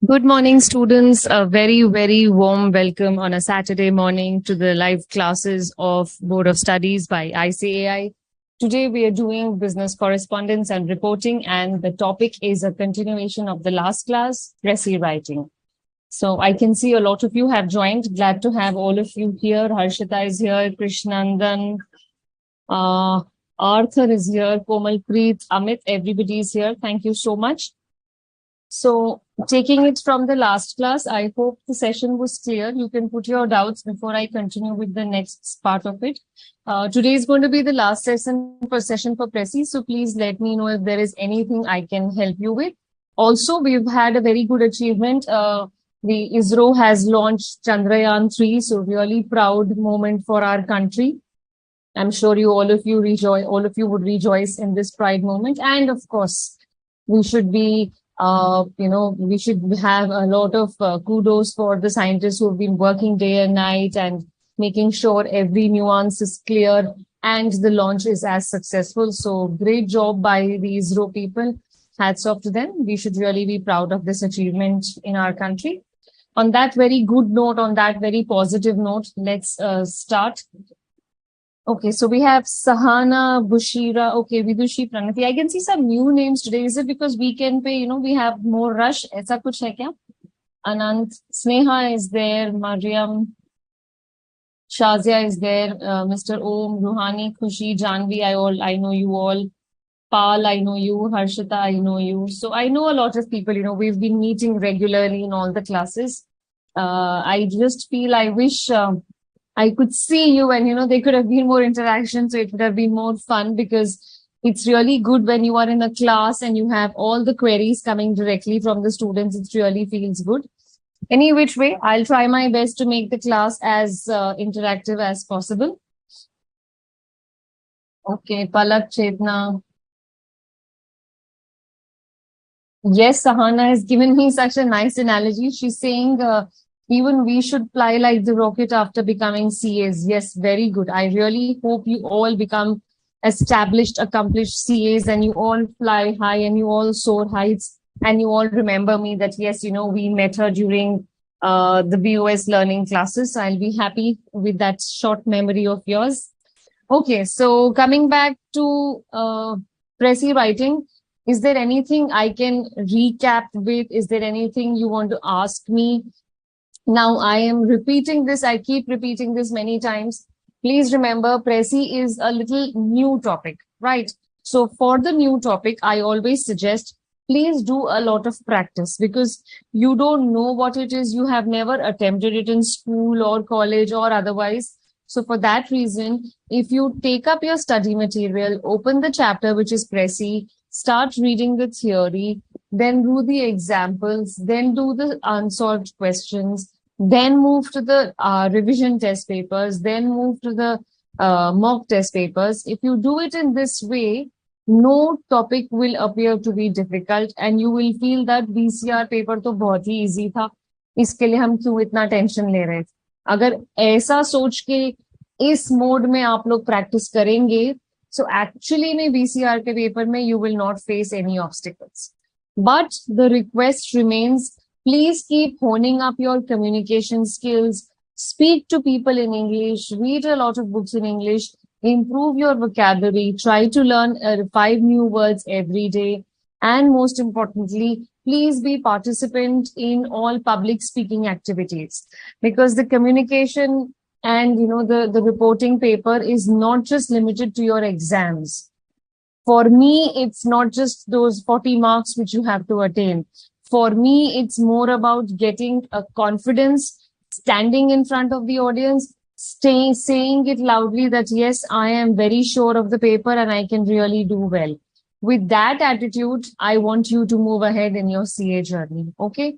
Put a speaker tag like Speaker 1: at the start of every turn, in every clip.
Speaker 1: Good morning, students. A very, very warm welcome on a Saturday morning to the live classes of Board of Studies by ICAI. Today, we are doing business correspondence and reporting, and the topic is a continuation of the last class, Precis writing. So I can see a lot of you have joined. Glad to have all of you here. Harshita is here, Krishnandan, Arthur is here, Komalpreet, Amit, everybody is here. Thank you so much. So taking it from the last class, I hope the session was clear. You can put your doubts before I continue with the next part of it. Today is going to be the last session for Precis. So please let me know if there is anything I can help you with. Also, we've had a very good achievement. The ISRO has launched Chandrayaan-3. So really proud moment for our country. I'm sure all of you would rejoice in this pride moment. And of course, we should be we should have a lot of kudos for the scientists who have been working day and night and making sure every nuance is clear and the launch is as successful. So great job by the ISRO people. Hats off to them. We should really be proud of this achievement in our country. On that very good note, on that very positive note, let's start. Okay, so we have Sahana, Bushira, okay, Vidushi, Pranati. I can see some new names today. Is it because weekend pay, we have more rush? Aisa kuch hai kya? Anant, Sneha is there, Mariam, Shazia is there, Mr. Om, Ruhani, Khushi, Janvi, I know you all. Pal, I know you. Harshita, I know you. So I know a lot of people, we've been meeting regularly in all the classes. I just feel I wish I could see you and, there could have been more interaction. So it would have been more fun because it's really good when you are in a class and you have all the queries coming directly from the students. It really feels good. Any which way, I'll try my best to make the class as interactive as possible. Okay, Palak, Chetna. Yes, Sahana has given me such a nice analogy. She's saying, even we should fly like the rocket after becoming CAs. Yes, very good. I really hope you all become established, accomplished CAs and you all fly high and you all soar heights and you all remember me that, yes, we met her during the BOS learning classes. I'll be happy with that short memory of yours. Okay, so coming back to Precis writing, is there anything I can recap with? Is there anything you want to ask me? Now, I am repeating this. I keep repeating this many times. Please remember, Precis is a little new topic, right? So for the new topic, I always suggest, please do a lot of practice because you don't know what it is. You have never attempted it in school or college or otherwise. So for that reason, if you take up your study material, open the chapter, which is Precis, start reading the theory, then do the examples, then do the unsolved questions, then move to the revision test papers, then move to the mock test papers. If you do it in this way, no topic will appear to be difficult and you will feel that BCR paper तो बहुत ही easy था, इसके लिए हम क्यों इतना tension ले रहे थे. अगर ऐसा सोच के इस मोड में आप लोग प्रैक्टिस करेंगे, so actually में BCR के पेपर में you will not face any obstacles. But the request remains, please keep honing up your communication skills, speak to people in English, read a lot of books in English, improve your vocabulary, try to learn 5 new words every day. And most importantly, please be participant in all public speaking activities because the communication and, the reporting paper is not just limited to your exams. For me, it's not just those 40 marks which you have to attain. For me, it's more about getting a confidence, standing in front of the audience, saying it loudly that, yes, I am very sure of the paper and I can really do well. With that attitude, I want you to move ahead in your CA journey. Okay.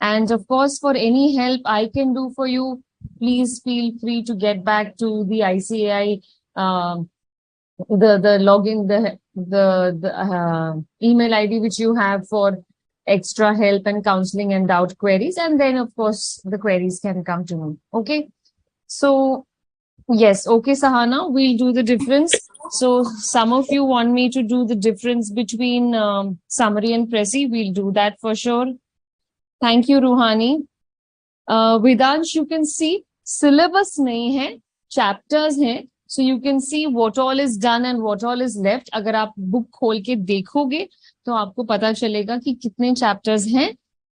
Speaker 1: And of course, for any help I can do for you, please feel free to get back to the ICAI, the login, the email ID which you have for extra help and counseling and doubt queries. And then, of course, the queries can come to me. Okay. So, yes. Okay, Sahana, we'll do the difference. So some of you want me to do the difference between summary and Precis. We'll do that for sure. Thank you, Ruhani. Vedansh, you can see syllabus नहीं है, chapters हैं. So you can see what all is done and what all is left. अगर आप book खोल के देखोगे तो आपको पता चलेगा कि कितने chapters हैं.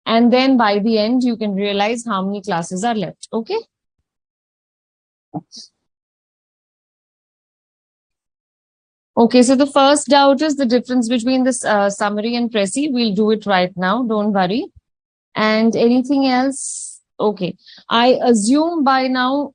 Speaker 1: And then by the end you can realize how many classes are left. Okay. Okay, so the first doubt is the difference between this summary and Prezi. We'll do it right now. Don't worry. And anything else? Okay. I assume by now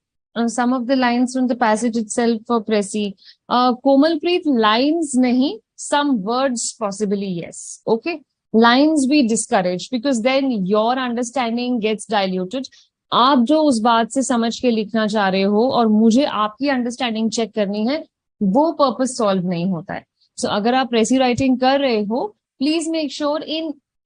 Speaker 1: some of the lines from the passage itself for Prezi. Komalpreet, lines nahi, some words possibly yes. Okay. Lines we discourage because then your understanding gets diluted. आप जो उस बात से समझ के लिखना चाह रहे हो और मुझे आपकी अंडरस्टैंडिंग चेक करनी है, वो पर्पस सॉल्व नहीं होता है. सो अगर आप प्रेसी राइटिंग कर रहे हो, please make sure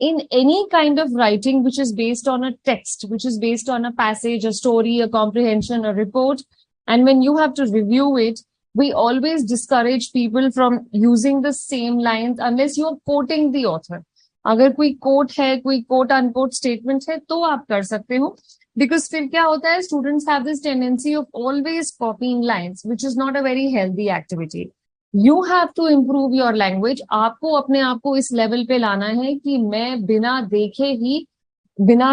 Speaker 1: in any kind of writing which is based on a text, which is based on a passage, a story, a comprehension, a report, and when you have to review it, we always discourage people from using the same lines unless you are quoting the author. अगर कोई coat है, कोई quote unquote statement है, तो आप कर सकते हो. Because फिर क्या होता है, students have this tendency of always copying lines, which is not a very healthy activity. You have to improve your language. आपको अपने आप को इस लेवल पे लाना है कि मैं बिना देखे ही, बिना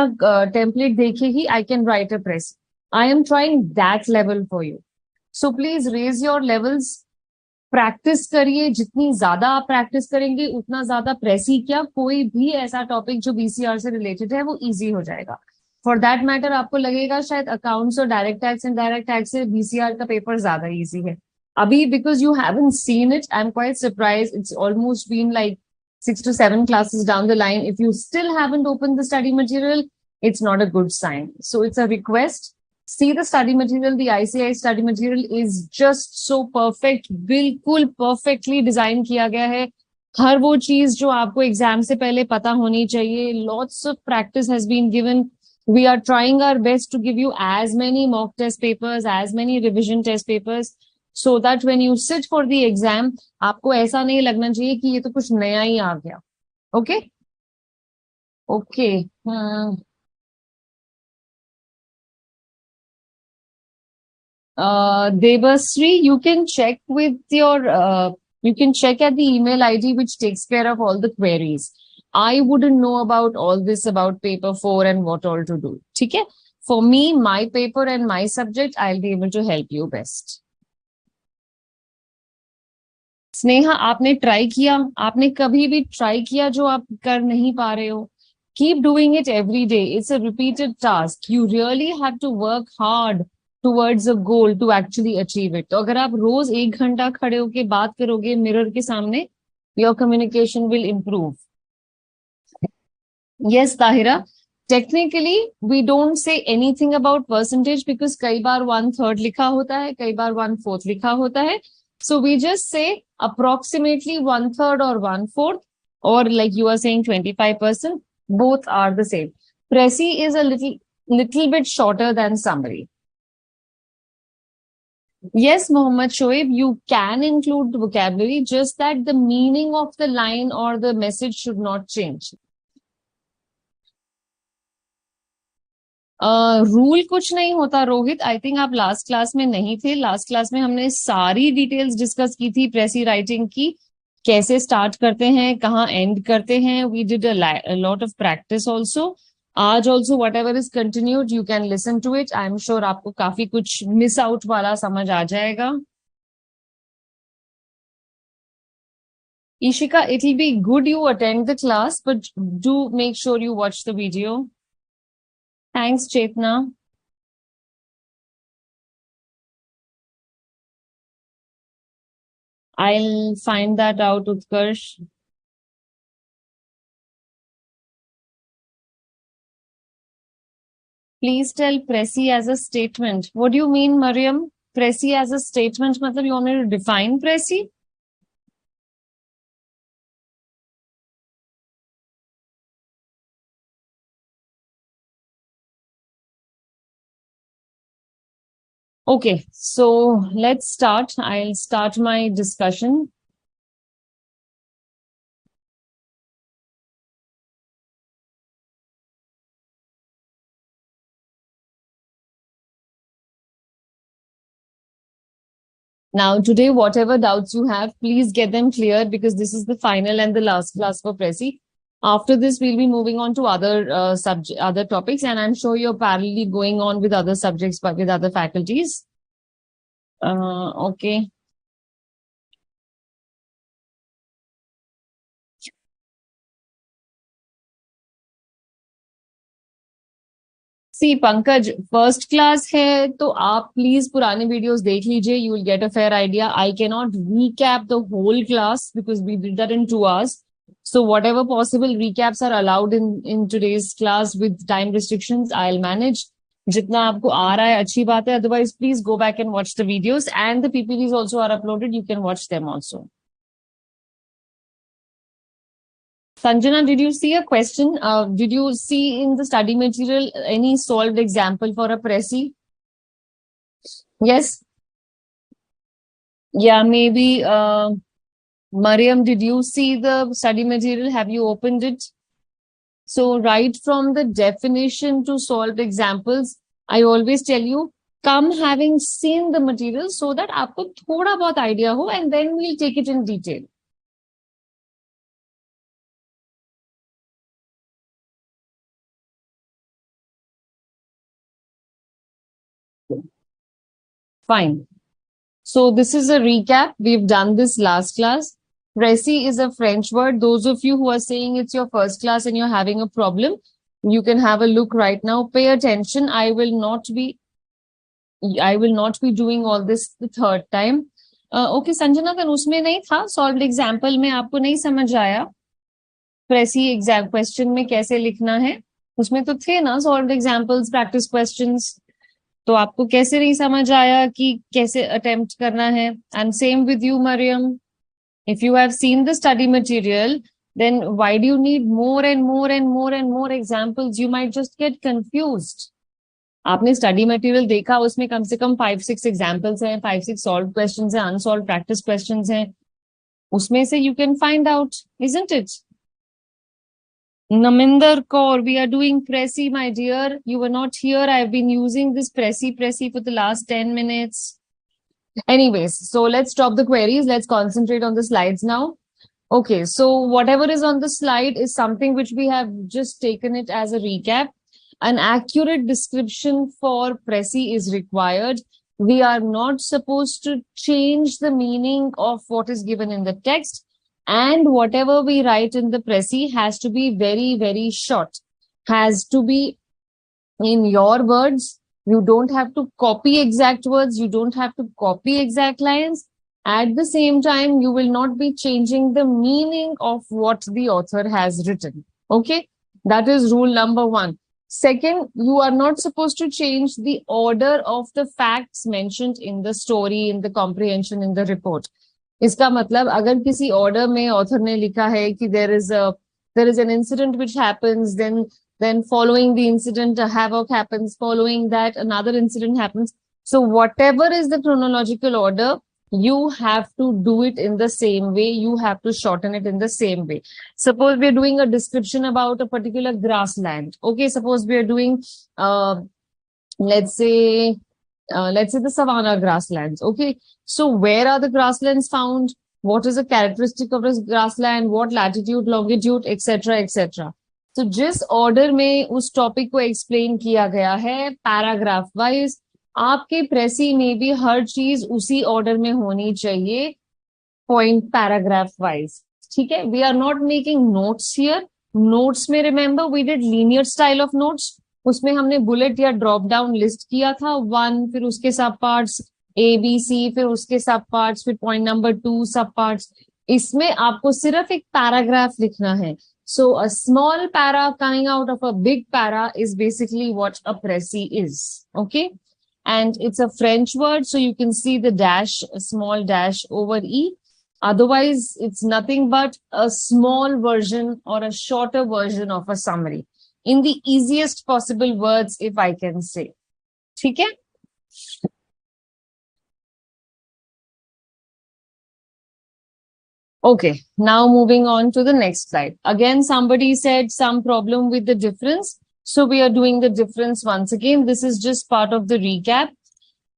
Speaker 1: टेम्पलेट देखे ही I can write a press. I am trying that level for you. So please raise your levels. Practice करिए, जितनी ज्यादा आप प्रैक्टिस करेंगे उतना ज्यादा प्रेसी क्या, कोई भी ऐसा टॉपिक जो बीसीआर से रिलेटेड है वो इजी हो जाएगा. फॉर दैट मैटर आपको लगेगा शायद अकाउंट्स और direct tax and direct tax से बीसीआर का पेपर ज्यादा इजी है. अभी because you haven't seen it, I am quite surprise. It's almost been like 6 to 7 classes down the line. If you still haven't opened the study material, it's not a good sign. So it's a request. See the study material. The ICI study material is just so perfect. बिल्कुल perfectly design किया गया है. हर वो चीज जो आपको exam से पहले पता होनी चाहिए. Lots of practice has been given. We are trying our best to give you as many mock test papers, as many revision test papers, so that when you sit for the exam, आपको ऐसा नहीं लगना चाहिए कि ये तो कुछ नया ही आ गया. Okay? Okay. Debasri, you can check with your, you can check at the email ID which takes care of all the queries. I wouldn't know about all this about paper 4 and what all to do. Okay? For me, my paper and my subject, I'll be able to help you best. Sneha, आपने try किया? आपने कभी भी try किया जो आप कर नहीं पा रहे हो? Keep doing it every day. It's a repeated task. You really have to work hard towards a goal to actually achieve it. तो अगर आप रोज 1 घंटा खड़े होके बात करोगे मिरर के सामने, your communication will improve. Yes, Tahira. Technically, we don't say anything about percentage because कई बार 1/3 लिखा होता है, कई बार 1/4 लिखा होता है. So we just say approximately 1/3 or 1/4, or like you are saying 25%. Both are the same. Prezi is a little bit shorter than summary. Yes, Mohammed Shoaib, you can include vocabulary, just that the meaning of the line or the message should not change. Rule कुछ नहीं होता Rohit. I think आप last class में नहीं थे. Last class में हमने सारी डिटेल्स डिस्कस की थी प्रेसी राइटिंग की, कैसे स्टार्ट करते हैं, कहाँ एंड करते हैं. We did a lot of practice also. आज also whatever is continued you can listen to it. I am sure आपको काफी कुछ मिस आउट वाला समझ आ जाएगा. Ishika, it will be good you attend the class, but do make sure you watch the video. Thanks, Chetna. I'll find that out, Utkarsh. Please tell Prezi as a statement. What do you mean, Mariam? Prezi as a statement, matlab you want me to define Prezi? Okay, so let's start. I'll start my discussion. Now, today, whatever doubts you have, please get them cleared because this is the final and the last class for Prezi. After this, we'll be moving on to other topics, and I'm sure you're parallelly going on with other subjects, but with other faculties. Okay. See Pankaj first class है तो आप please पुराने videos देख लीजिए you will get a fair idea I can not recap the whole class because we did that in 2 hours so whatever possible recaps are allowed in today's class with time restrictions I'll manage जितना आपको आ रहा है अच्छी बात है otherwise please go back and watch the videos and the PPTs also are uploaded you can watch them also. Sanjana, did you see a question? Did you see in the study material any solved example for a Prezi? Yes? Yeah, maybe. Mariam, did you see the study material? Have you opened it? So, right from the definition to solved examples, I always tell you, come having seen the material so that आपको थोड़ा बहुत idea हो and then we'll take it in detail. Fine. So this is a recap. We've done this last class. Précis is a French word. Those of you who are saying it's your first class and you're having a problem, you can have a look right now. Pay attention. I will not be doing all this the third time. Okay, Sanjana, kan उसमें नहीं था solved example में आपको नहीं समझ आया Précis exam question में कैसे लिखना है उसमें तो थे ना solved examples, practice questions. तो आपको कैसे नहीं समझ आया कि कैसे अटेम्प्ट करना है and same with you Mariam if you have seen the study material then why do you need more and more and more and more examples you might just get confused आपने स्टडी मटेरियल देखा उसमें कम से कम 5-6 examples हैं 5-6 solve questions हैं unsolved practice questions हैं उसमें से you can find out isn't it Naminder Kaur, we are doing Prezi, my dear. You were not here. I've been using this Prezi for the last 10 minutes. Anyways, so let's stop the queries. Let's concentrate on the slides now. Okay, so whatever is on the slide is something which we have just taken it as a recap. An accurate description for Prezi is required. We are not supposed to change the meaning of what is given in the text. And whatever we write in the Prezi has to be very, very short. Has to be in your words. You don't have to copy exact words. You don't have to copy exact lines. At the same time, you will not be changing the meaning of what the author has written. Okay? That is rule number 1. Second, you are not supposed to change the order of the facts mentioned in the story, in the comprehension, in the report. इसका मतलब अगर किसी order में author ने लिखा है कि there is an incident which happens then following the incident a havoc happens following that another incident happens so whatever is the chronological order you have to do it in the same way you have to shorten it in the same way suppose we are doing a description about a particular grassland okay suppose we are doing let's say the savanna grasslands. Okay. So where are the grasslands found? What is the characteristic of this grassland? What latitude, longitude, etc., etc. So जिस order में उस topic को explain किया गया है paragraph wise, आपके Prezi में भी हर चीज उसी order में होनी चाहिए point paragraph wise. ठीक है? We are not making notes here. Notes में remember we did linear style of notes. उसमें हमने बुलेट या ड्रॉप डाउन लिस्ट किया था 1 फिर उसके सब पार्ट्स ABC फिर उसके सब पार्ट्स फिर पॉइंट नंबर 2 सब पार्ट्स इसमें आपको सिर्फ एक पैराग्राफ लिखना है so a small para coming out of a big para is basically what a Prezi is okay and it's a French word so you can see the dash small dash over E otherwise it's nothing but a small version or a shorter version of a summary in the easiest possible words, if I can say. ठीक है? Okay, now moving on to the next slide. Again, somebody said some problem with the difference. So we are doing the difference once again. This is just part of the recap.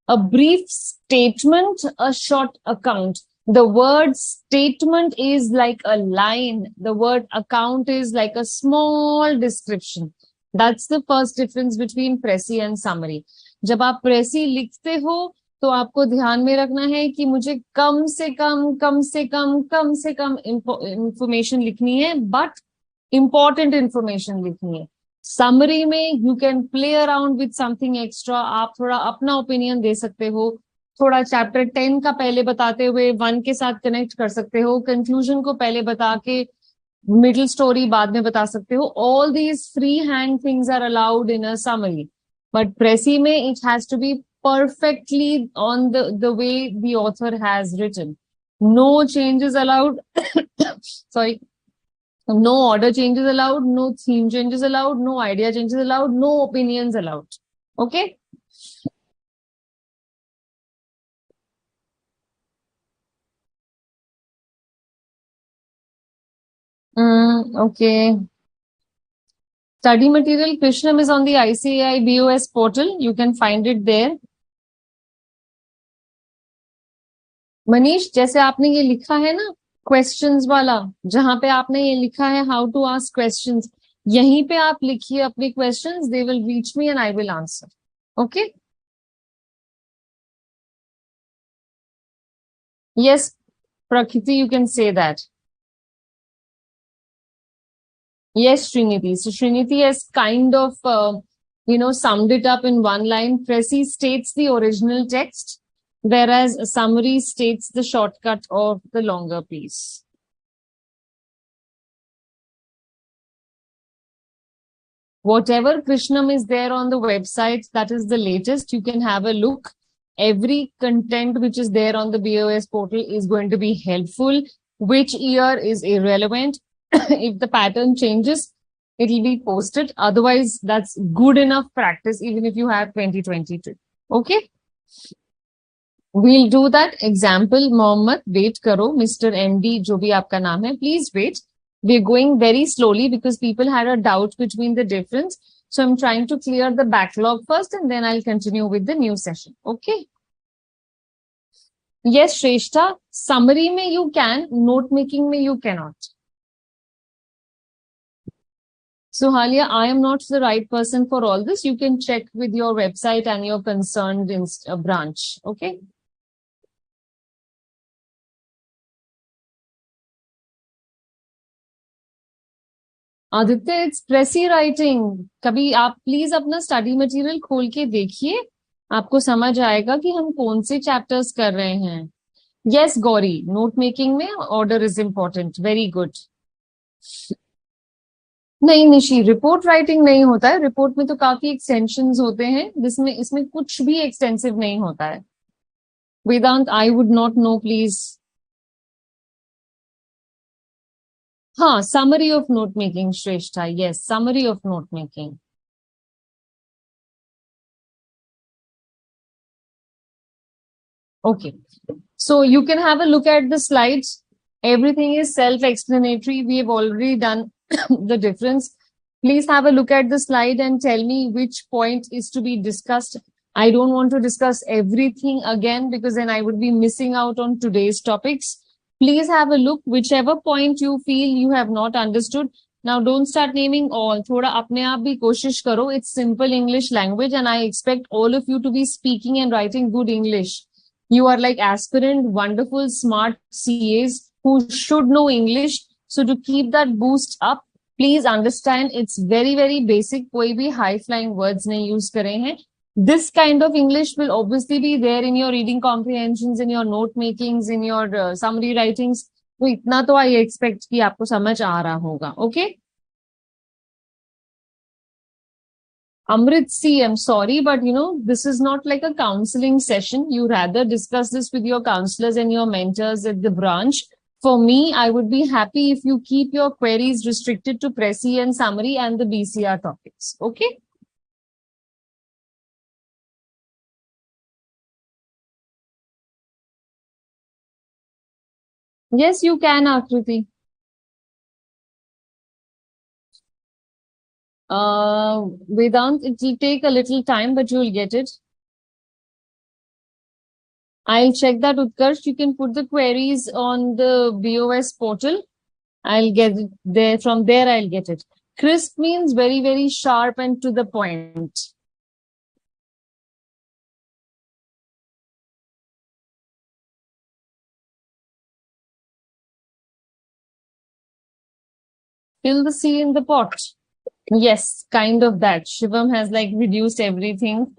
Speaker 1: A brief statement, a short account. The word statement is like a line. The word account is like a small description. That's the first difference between Prezi and summary. जब आप Prezi लिखते हो तो आपको ध्यान में रखना है कि मुझे कम से कम इंफॉर्मेशन लिखनी है, बट इंपॉर्टेंट इंफॉर्मेशन लिखनी है. समरी में you can play around with something extra. आप थोड़ा अपना ओपिनियन दे सकते हो, थोड़ा चैप्टर 10 का पहले बताते हुए 1 के साथ कनेक्ट कर सकते हो, कंक्लूजन को पहले बता के मिडिल स्टोरी बाद में बता सकते हो. All these free hand things are allowed in a summary, but precis में it has to be perfectly on the way the author has written. No changes allowed. Sorry. No order changes allowed, no theme changes allowed, no idea changes allowed, no opinions allowed. Okay? Okay. Study material, Krishnam is on the ICAI BOS portal. You can find it there. Manish, जैसे आपने ये लिखा है ना questions वाला, जहां पे आपने ये लिखा है हाउ टू आस्क क्वेश्चंस, यहीं पे आप लिखिए अपने questions. They will reach me and I will answer. Okay? Yes Prakriti, you can say that. Yes, Srinidhi. So Srinidhi has kind of, summed it up in one line. Precis states the original text, whereas a summary states the shortcut of the longer piece. Whatever Krishnam is there on the website, that is the latest. You can have a look. Every content which is there on the BOS portal is going to be helpful. Which year is irrelevant. If the pattern changes, it will be posted. Otherwise, that's good enough practice, even if you have 2022. Okay? We'll do that. Example, Mohammed, wait karo, Mr. MD, jo bhi aapka naam hai, please wait. We're going very slowly because people had a doubt between the difference. So I'm trying to clear the backlog first and then I'll continue with the new session. Okay? Yes, Shrestha, summary mein you can, note making mein you cannot. So Halia, I am not the right person for all this. You can check with your website and your concerned branch. Okay? Aditya, it's प्रेसी writing. कभी आप please अपना study material खोल के देखिए, आपको समझ आएगा कि हम कौन से चैप्टर्स कर रहे हैं. यस गौरी, नोट मेकिंग में order is important. Very good. नहीं निशी, रिपोर्ट राइटिंग नहीं होता है. रिपोर्ट में तो काफी एक्सटेंशंस होते हैं, जिसमें इसमें कुछ भी एक्सटेंसिव नहीं होता है. Vedant, I would not know please. हाँ, summary of note making Shreshtha. Yes, summary of note making. Okay. So you can have a look at the slides. Everything is self-explanatory. We have already done the difference. Please have a look at the slide and tell me which point is to be discussed. I don't want to discuss everything again because then I would be missing out on today's topics. Please have a look, whichever point you feel you have not understood. Now don't start naming all. थोड़ा अपने आप भी कोशिश करो. It's simple English language and I expect all of you to be speaking and writing good English. You are like aspirant, wonderful, smart CAs who should know English. So to keep that boost up, please understand it's very, very basic. कोई भी high flying words नहीं use करे हैं. This kind of English will obviously be there in your reading comprehensions, in your note makings, in your summary writings. तो इतना तो I expect कि आपको समझ आ रहा होगा. Okay? Amrit, see, I'm sorry, but this is not like a counseling session. You rather discuss this with your counselors and your mentors at the branch. For me, I would be happy if you keep your queries restricted to Prezi and summary and the BCR topics. Okay? Yes, you can, Akriti. Vedant, it will take a little time, but you'll get it. I'll check that, Utkarsh. You can put the queries on the BOS portal. I'll get it there. From there, I'll get it. Crisp means very, very sharp and to the point. Fill the sea in the pot. Yes, kind of that. Shivam has like reduced everything.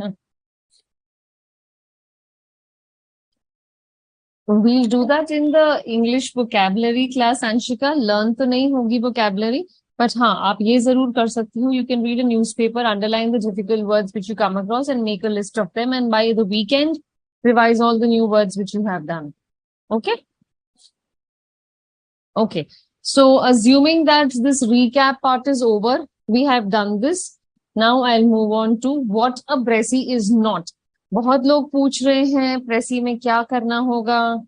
Speaker 1: We'll do that in the English vocabulary class, Anshika. Learn तो नहीं होगी vocabulary, but हाँ, आप ये जरूर कर सकती हो. You can read a newspaper, underline the difficult words which you come across, and make a list of them. And by the weekend, revise all the new words which you have done. Okay? Okay. So, assuming that this recap part is over, we have done this. Now I'll move on to what a Prezi is not. बहुत लोग पूछ रहे हैं प्रेसी में क्या करना होगा,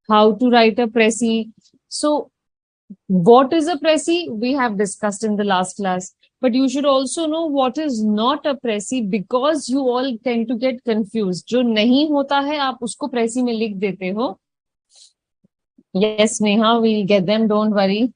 Speaker 1: how to write a Prezi. So, what is a Prezi? We have discussed in the last class. But you should also know what is not a Prezi, because you all tend to get confused. जो नहीं होता है आप उसको Prezi में लिख देते हो. Yes, Neha, we'll get them. Don't worry.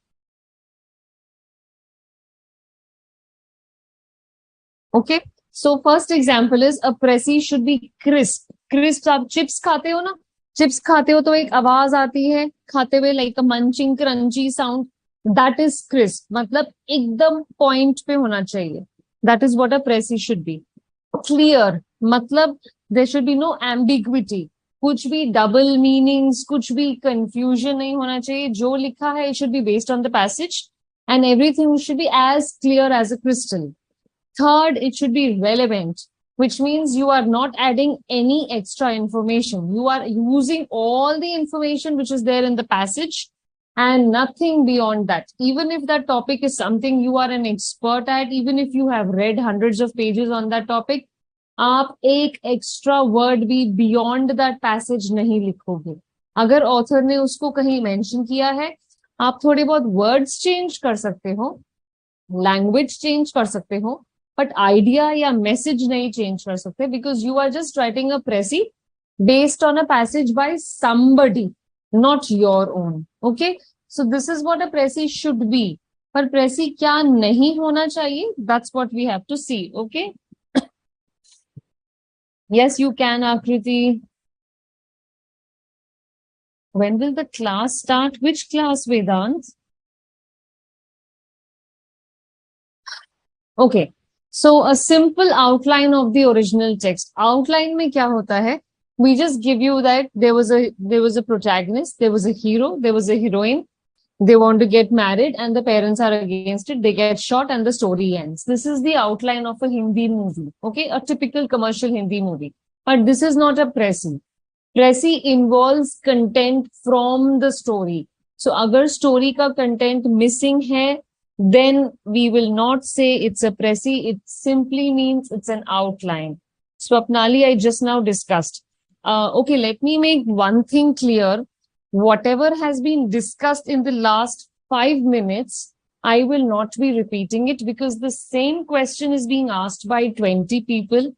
Speaker 1: Okay. So first example is a Prezi should be crisp. Crisp, आप chips खाते हो ना? Chips खाते हो तो एक आवाज आती है खाते हुए, like a munching crunchy sound. That is crisp. मतलब एकदम point पे होना चाहिए. That is what a Prezi should be. Clear. मतलब there should be no ambiguity. कुछ भी double meanings, कुछ भी confusion नहीं होना चाहिए. जो लिखा है, it should be based on the passage, and everything should be as clear as a crystal. Third, it should be relevant, which means you are not adding any extra information. You are using all the information which is there in the passage and nothing beyond that. Even if that topic is something you are an expert at, even if you have read hundreds of pages on that topic, आप एक extra word भी beyond that passage नहीं लिखोगे. अगर author ने उसको कहीं mention किया है, आप थोड़े बहुत वर्ड्स चेंज कर सकते हो, लैंग्वेज चेंज कर सकते हो, बट आइडिया या मैसेज नहीं चेंज कर सकते, because you are just writing a precis based on a passage by somebody, not your own. Okay, so this is what a precis should be. पर precis क्या नहीं होना चाहिए, that's what we have to see. Okay, yes, you can, Akriti. When will the class start? Which class, Vedant? Okay. So a simple outline of the original text. Outline में क्या होता है? We just give you that there was a protagonist, there was a hero, there was a heroine. They want to get married and the parents are against it. They get shot and the story ends. This is the outline of a Hindi movie. Okay, a typical commercial Hindi movie. But this is not a Prezi. Prezi involves content from the story. So अगर story का content missing है, then we will not say it's a Prezi. It simply means it's an outline. Swapnali, I just now discussed. Okay, let me make one thing clear. Whatever has been discussed in the last 5 minutes, I will not be repeating it because the same question is being asked by 20 people.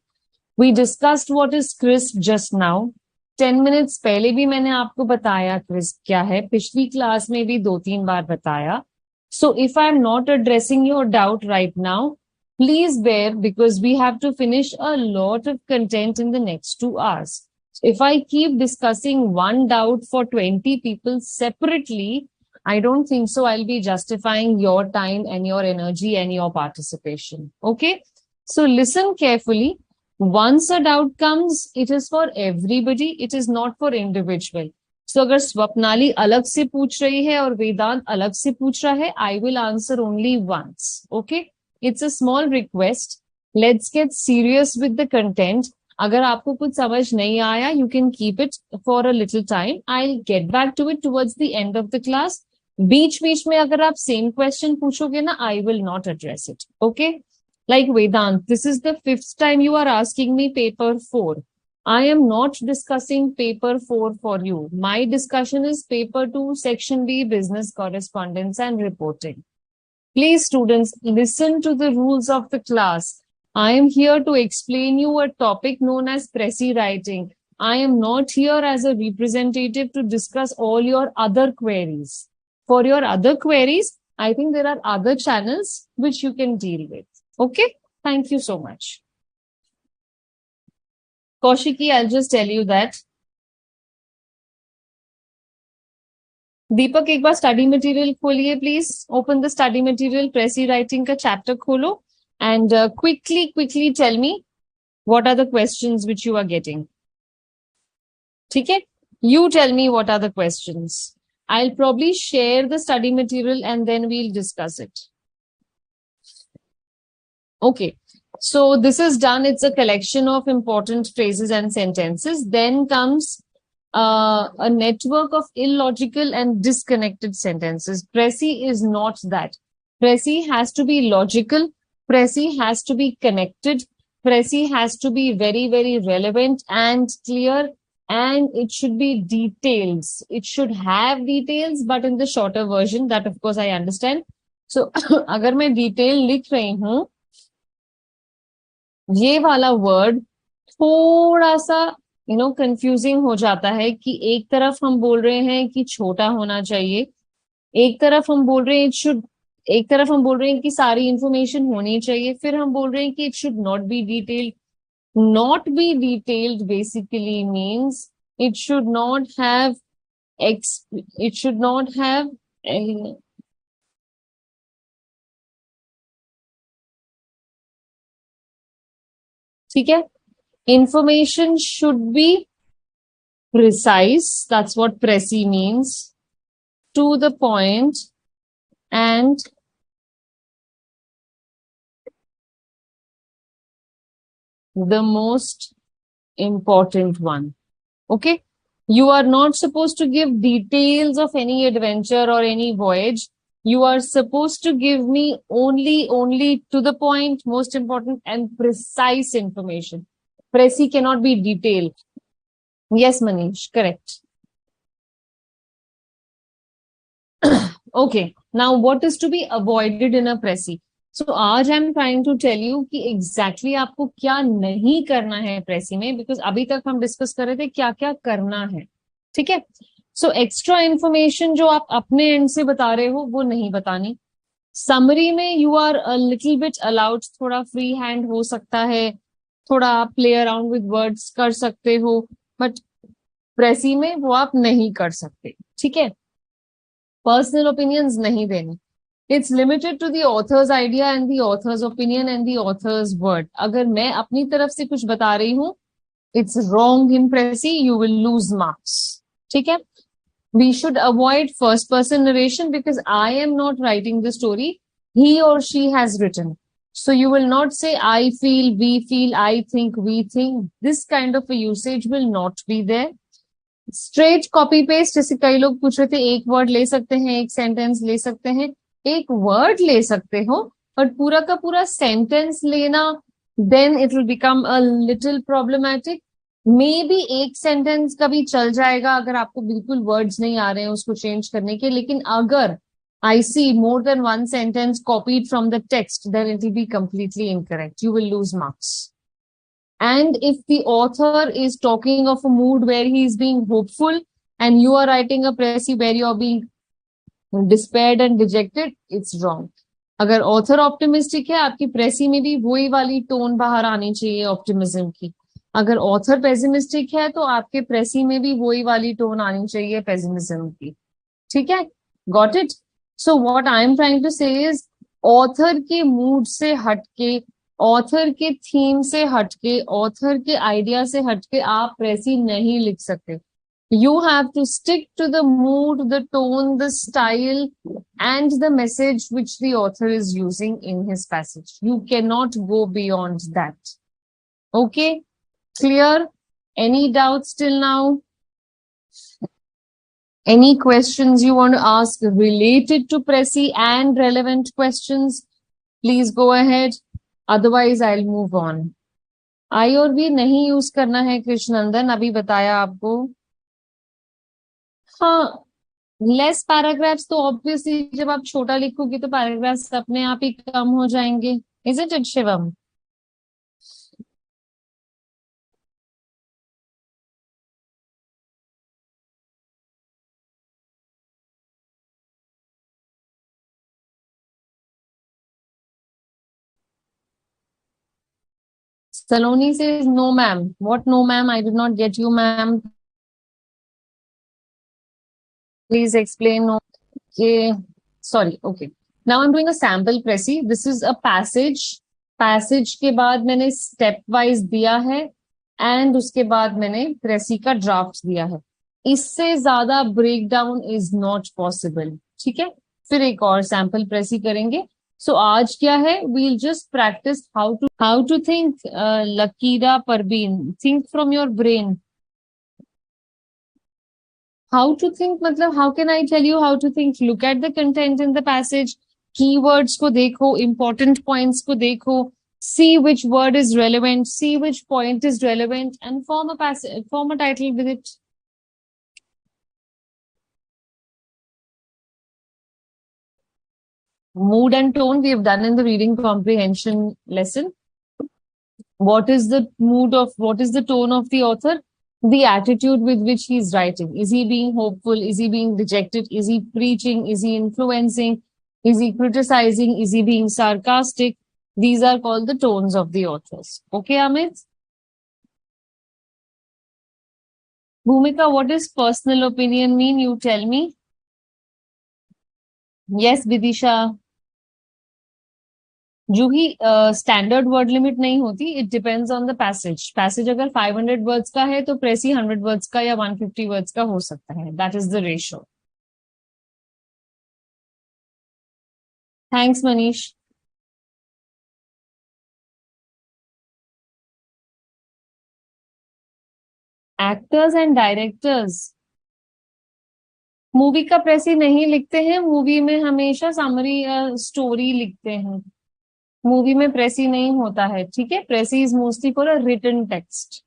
Speaker 1: We discussed what is crisp just now. 10 minutes पहले भी मैंने आपको बताया crisp क्या है. पिछली class में भी 2-3 बार बताया. So if I'm not addressing your doubt right now, please bear, because we have to finish a lot of content in the next 2 hours. If I keep discussing one doubt for 20 people separately, I don't think so I'll be justifying your time and your energy and your participation. Okay? So listen carefully. Once a doubt comes, it is for everybody. It is not for individual. So अगर स्वप्नाली अलग से पूछ रही है और वेदांत अलग से पूछ रहा है, I will answer only once. Okay? It's a small request. Let's get serious with the content. अगर आपको कुछ समझ नहीं आया, you can keep it for a little time. I'll get back to it towards the end of the class. बीच बीच में अगर आप same question पूछोगे ना, I will not address it. Okay? Like Vedant, this is the 5th time you are asking me paper 4. I am not discussing paper 4 for you. My discussion is paper 2, section B, business correspondence and reporting. Please, students, listen to the rules of the class. I am here to explain you a topic known as Prezi writing. I am not here as a representative to discuss all your other queries. For your other queries, I think there are other channels which you can deal with. Okay? Thank you so much. Kaushiki, I'll just tell you that. Deepak एक बार study material खोलिए please. Open the study material. Precis writing का चैप्टर खोलो and quickly tell me what are the questions which you are getting. ठीक है, you tell me what are the questions. I'll probably share the study material and then we'll discuss it. Okay, so this is done. It's a collection of important phrases and sentences. Then comes a network of illogical and disconnected sentences. Prezi is not that. Prezi has to be logical. Prezi has to be connected. Prezi has to be very, very relevant and clear. And it should be details. It should have details, but in the shorter version. That, of course, I understand. So, अगर मैं detail लिख रही हूँ, ये वाला word थोड़ा सा confusing हो जाता है कि एक तरफ हम बोल रहे हैं कि छोटा होना चाहिए, एक तरफ हम बोल रहे हैं एक तरफ हम बोल रहे हैं कि सारी इंफॉर्मेशन होनी चाहिए, फिर हम बोल रहे हैं कि it should not be detailed. Not be detailed basically means it should not have it should not have ठीक है, information should be precise. That's what Prezi means. To the point and the most important one. Okay, you are not supposed to give details of any adventure or any voyage. You are supposed to give me only to the point, most important and precise information. Prezi cannot be detailed. Yes, Manish, correct. Okay, now what is to be avoided in a Prezi? So आज I am trying to tell you कि exactly आपको क्या नहीं करना है प्रेसी में, because अभी तक हम डिस्कस कर रहे थे क्या क्या करना है. ठीक है, सो एक्स्ट्रा इंफॉर्मेशन जो आप अपने एंड से बता रहे हो वो नहीं बतानी. समरी में you are little bit allowed, थोड़ा फ्री हैंड हो सकता है, थोड़ा आप प्ले अराउंड विद वर्ड्स कर सकते हो, बट प्रेसी में वो आप नहीं कर सकते. ठीक है, पर्सनल ओपिनियंस नहीं देने. It's limited to the author's idea and the author's opinion and the author's word. अगर मैं अपनी तरफ से कुछ बता रही हूँ, it's wrong in Prezi, you will lose marks. ठीक है? We should avoid first person narration because I am not writing the story. He or she has written. So you will not say I feel, we feel, I think, we think. This kind of a usage will not be there. Straight copy paste, जैसे कई लोग पूछ रहे थे, एक word ले सकते हैं, एक सेंटेंस ले सकते हैं. एक वर्ड ले सकते हो, बट पूरा का पूरा सेंटेंस लेना, then it will become a little problematic. Maybe एक सेंटेंस का भी चल जाएगा अगर आपको बिल्कुल वर्ड्स नहीं आ रहे हैं उसको चेंज करने के, लेकिन अगर I see more than one sentence copied from the text, then it will be completely incorrect. You will lose marks. And if the author is talking of a mood where he is being hopeful and you are writing a Prezi where you are being despaired and dejected, it's wrong. अगर author optimistic है, आपकी प्रेसी में भी वही वाली tone बाहर आनी चाहिए ऑप्टिमिज्म की. अगर ऑथर पेसिमिस्टिक है तो आपके प्रेसी में भी वही वाली टोन आनी चाहिए पेसिमिज्म की. ठीक है, got it. So what I am trying to say is, author के मूड से हटके, ऑथर के थीम से हटके, ऑथर के आइडिया से हटके आप प्रेसी नहीं लिख सकते. You have to stick to the mood, the tone, the style, and the message which the author is using in his passage. You cannot go beyond that. Okay? Clear? Any doubts till now? Any questions you want to ask related to Prezi and relevant questions? Please go ahead. Otherwise, I'll move on. I और भी नहीं use करना है कृष्णनंदन, अभी बताया आपको. हाँ, less paragraphs तो ऑब्वियसली जब आप छोटा लिखोगे तो पैराग्राफ्स अपने आप ही कम हो जाएंगे. Is it Shivam? Saloni says, no, ma'am. What, no, ma'am? I did not get you, ma'am. Please explain. No. Okay. Sorry. Okay. Now I'm doing a sample Prezi. This is a passage. Passage के बाद मैंने step wise दिया है and उसके बाद मैंने प्रेसी का draft दिया है. इससे ज्यादा break down is not possible. ठीक है, फिर एक और सैंपल प्रेसी करेंगे. सो आज क्या है, we'll just practice how to think. Lakira Parveen, think from your brain. How to think मतलब how can I tell you how to think? Look at the content in the passage. Keywords को देखो, important points को देखो. See which word is relevant, see which point is relevant, and form a title with it. Mood and tone we have done in the reading comprehension lesson. What is the what is the tone of the author? The attitude with which he is writing. Is he being hopeful? Is he being dejected? Is he preaching? Is he influencing? Is he criticizing? Is he being sarcastic? These are called the tones of the authors. Okay, Amit? Bhumika, what does personal opinion mean? You tell me. Yes, Vidisha. Juhi, standard word limit नहीं होती. It depends on the passage. Passage अगर 500 words का है तो प्रेसी 100 words का या 150 words का हो सकता है. That is the ratio. Thanks Manish. Actors and directors movie का प्रेसी नहीं लिखते हैं. मूवी में हमेशा समरी या स्टोरी लिखते हैं. मूवी में प्रेसी नहीं होता है. ठीक है, precis is mostly for a written text.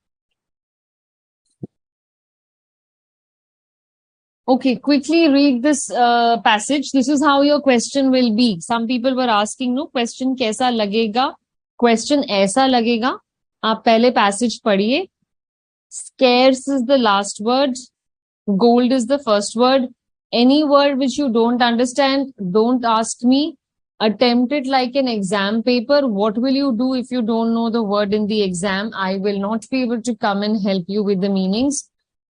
Speaker 1: Okay, quickly read this passage. This is how your question will be. Some people were asking, no, question कैसा लगेगा? Question ऐसा लगेगा. आप पहले passage पढ़िए. Scarce is the last word. Gold is the first word. Any word which you don't understand, don't ask me. Attempt it like an exam paper. What will you do if you don't know the word in the exam? I will not be able to come and help you with the meanings.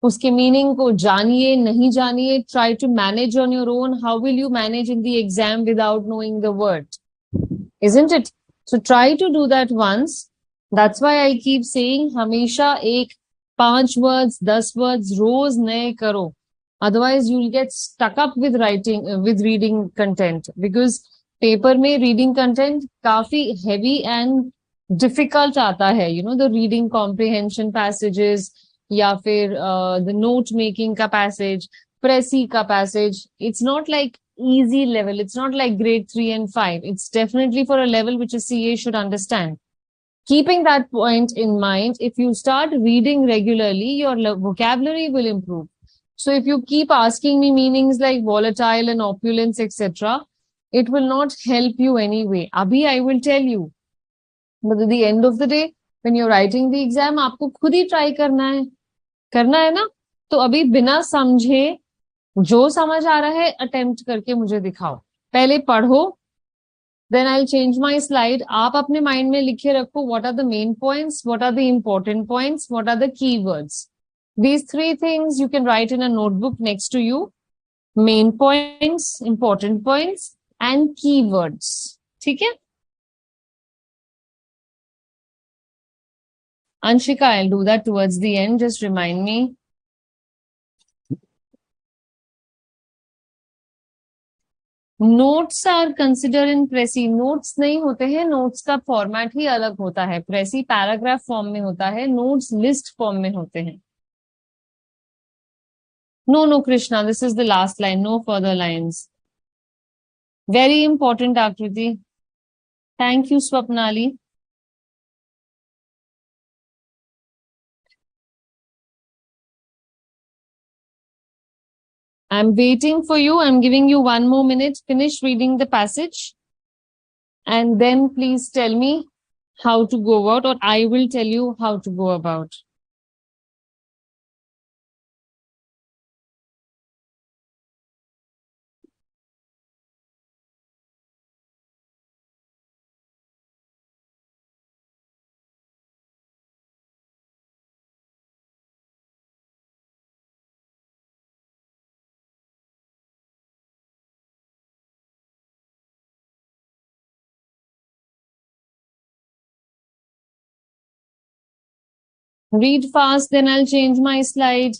Speaker 1: उसके meaning को जानिए, नहीं जानिए. Try to manage on your own. How will you manage in the exam without knowing the word? Isn't it? So try to do that once. That's why I keep saying हमेशा एक 5 words, 10 words रोज नए करो. Otherwise you'll get stuck up with reading content, because paper में reading content काफी heavy and difficult आता है. You know, the reading comprehension passages या फिर the note making का passage, pressy का passage. It's not like easy level. It's not like grade 3 and 5. It's definitely for a level which a CA should understand. Keeping that point in mind, if you start reading regularly, your vocabulary will improve. So if you keep asking me meanings like volatile and opulence, etc., it will not help you anyway. Abhi, I will tell you. But at the end of the day, when you're writing the exam, आपको खुद ही try करना है ना. तो अभी बिना समझे जो समझ आ रहा है अटेम्प्ट करके मुझे दिखाओ. पहले पढ़ो, then I'll change my slide. आप अपने माइंड में लिखे रखो what are the main points, what are the important points, what are the keywords. These 3 things you can write in a notebook next to you. Main points, important points, and keywords. ठीक है? Anshika, I'll do that towards the end. Just remind me. Notes are consider in precis. Notes नहीं होते हैं. Notes का format ही अलग होता है. प्रेसी paragraph form में होता है. नोट्स लिस्ट फॉर्म में होते हैं. No no Krishna, this is the last line. No further lines. Very important Akriti. Thank you Swapnali. I'm waiting for you. I'm giving you 1 more minute. Finish reading the passage. And then please tell me how to go about, or I will tell you how to go about. Read fast, then I'll change my slide.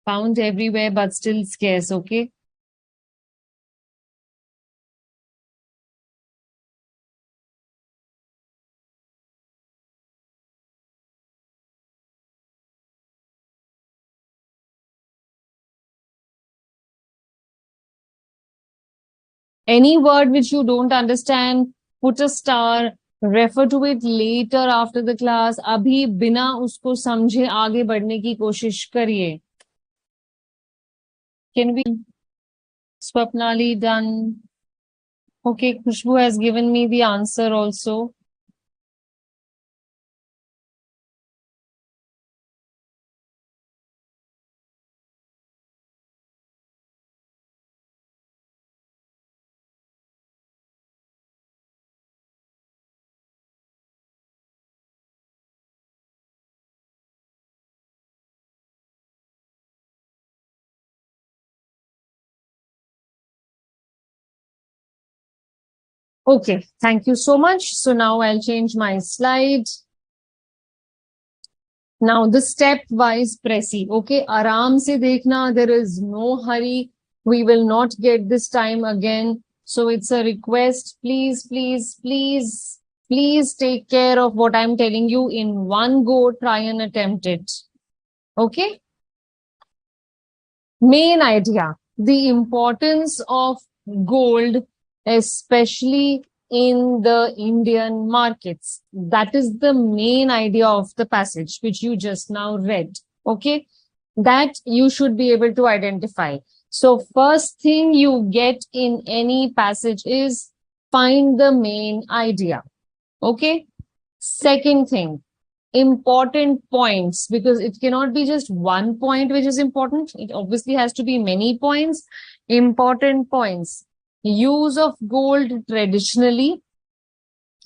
Speaker 1: Found everywhere, but still scarce, okay? Any word which you don't understand, put a star, refer to it later after the class. अभी बिना उसको समझे आगे बढ़ने की कोशिश करिए. Can we? Swapnali done. Okay, Khushbu has given me the answer also. Okay, thank you so much. So now I'll change my slide. Now the stepwise Precis. Okay, आराम से देखना. There is no hurry. We will not get this time again. So it's a request. Please, please, please, please take care of what I'm telling you in one go. Try and attempt it. Okay. Main idea, the importance of gold, especially in the Indian markets. That is the main idea of the passage, which you just now read. Okay. That you should be able to identify. So first thing you get in any passage is find the main idea. Okay. Second thing, important points, because it cannot be just one point which is important. It obviously has to be many points. Important points. Use of gold traditionally.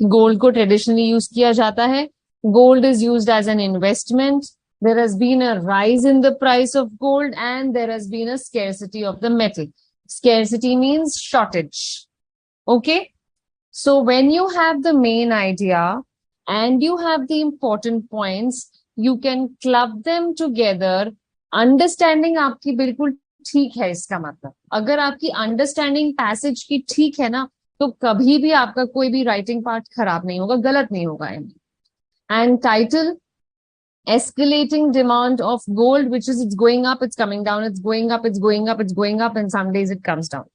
Speaker 1: Gold को traditionally use किया जाता है. Gold is used as an investment. There has been a rise in the price of gold and there has been a scarcity of the metal. Scarcity means shortage. Okay. So when you have the main idea and you have the important points, you can club them together. Understanding आपकी बिल्कुल ठीक है इसका मतलब. अगर आपकी understanding passage की ठीक है ना, तो कभी भी आपका कोई भी writing part खराब नहीं होगा, गलत नहीं होगा. And title, escalating demand of gold, which is it's going up, it's coming down, it's going up, it's going up, it's going up, and some days it comes down.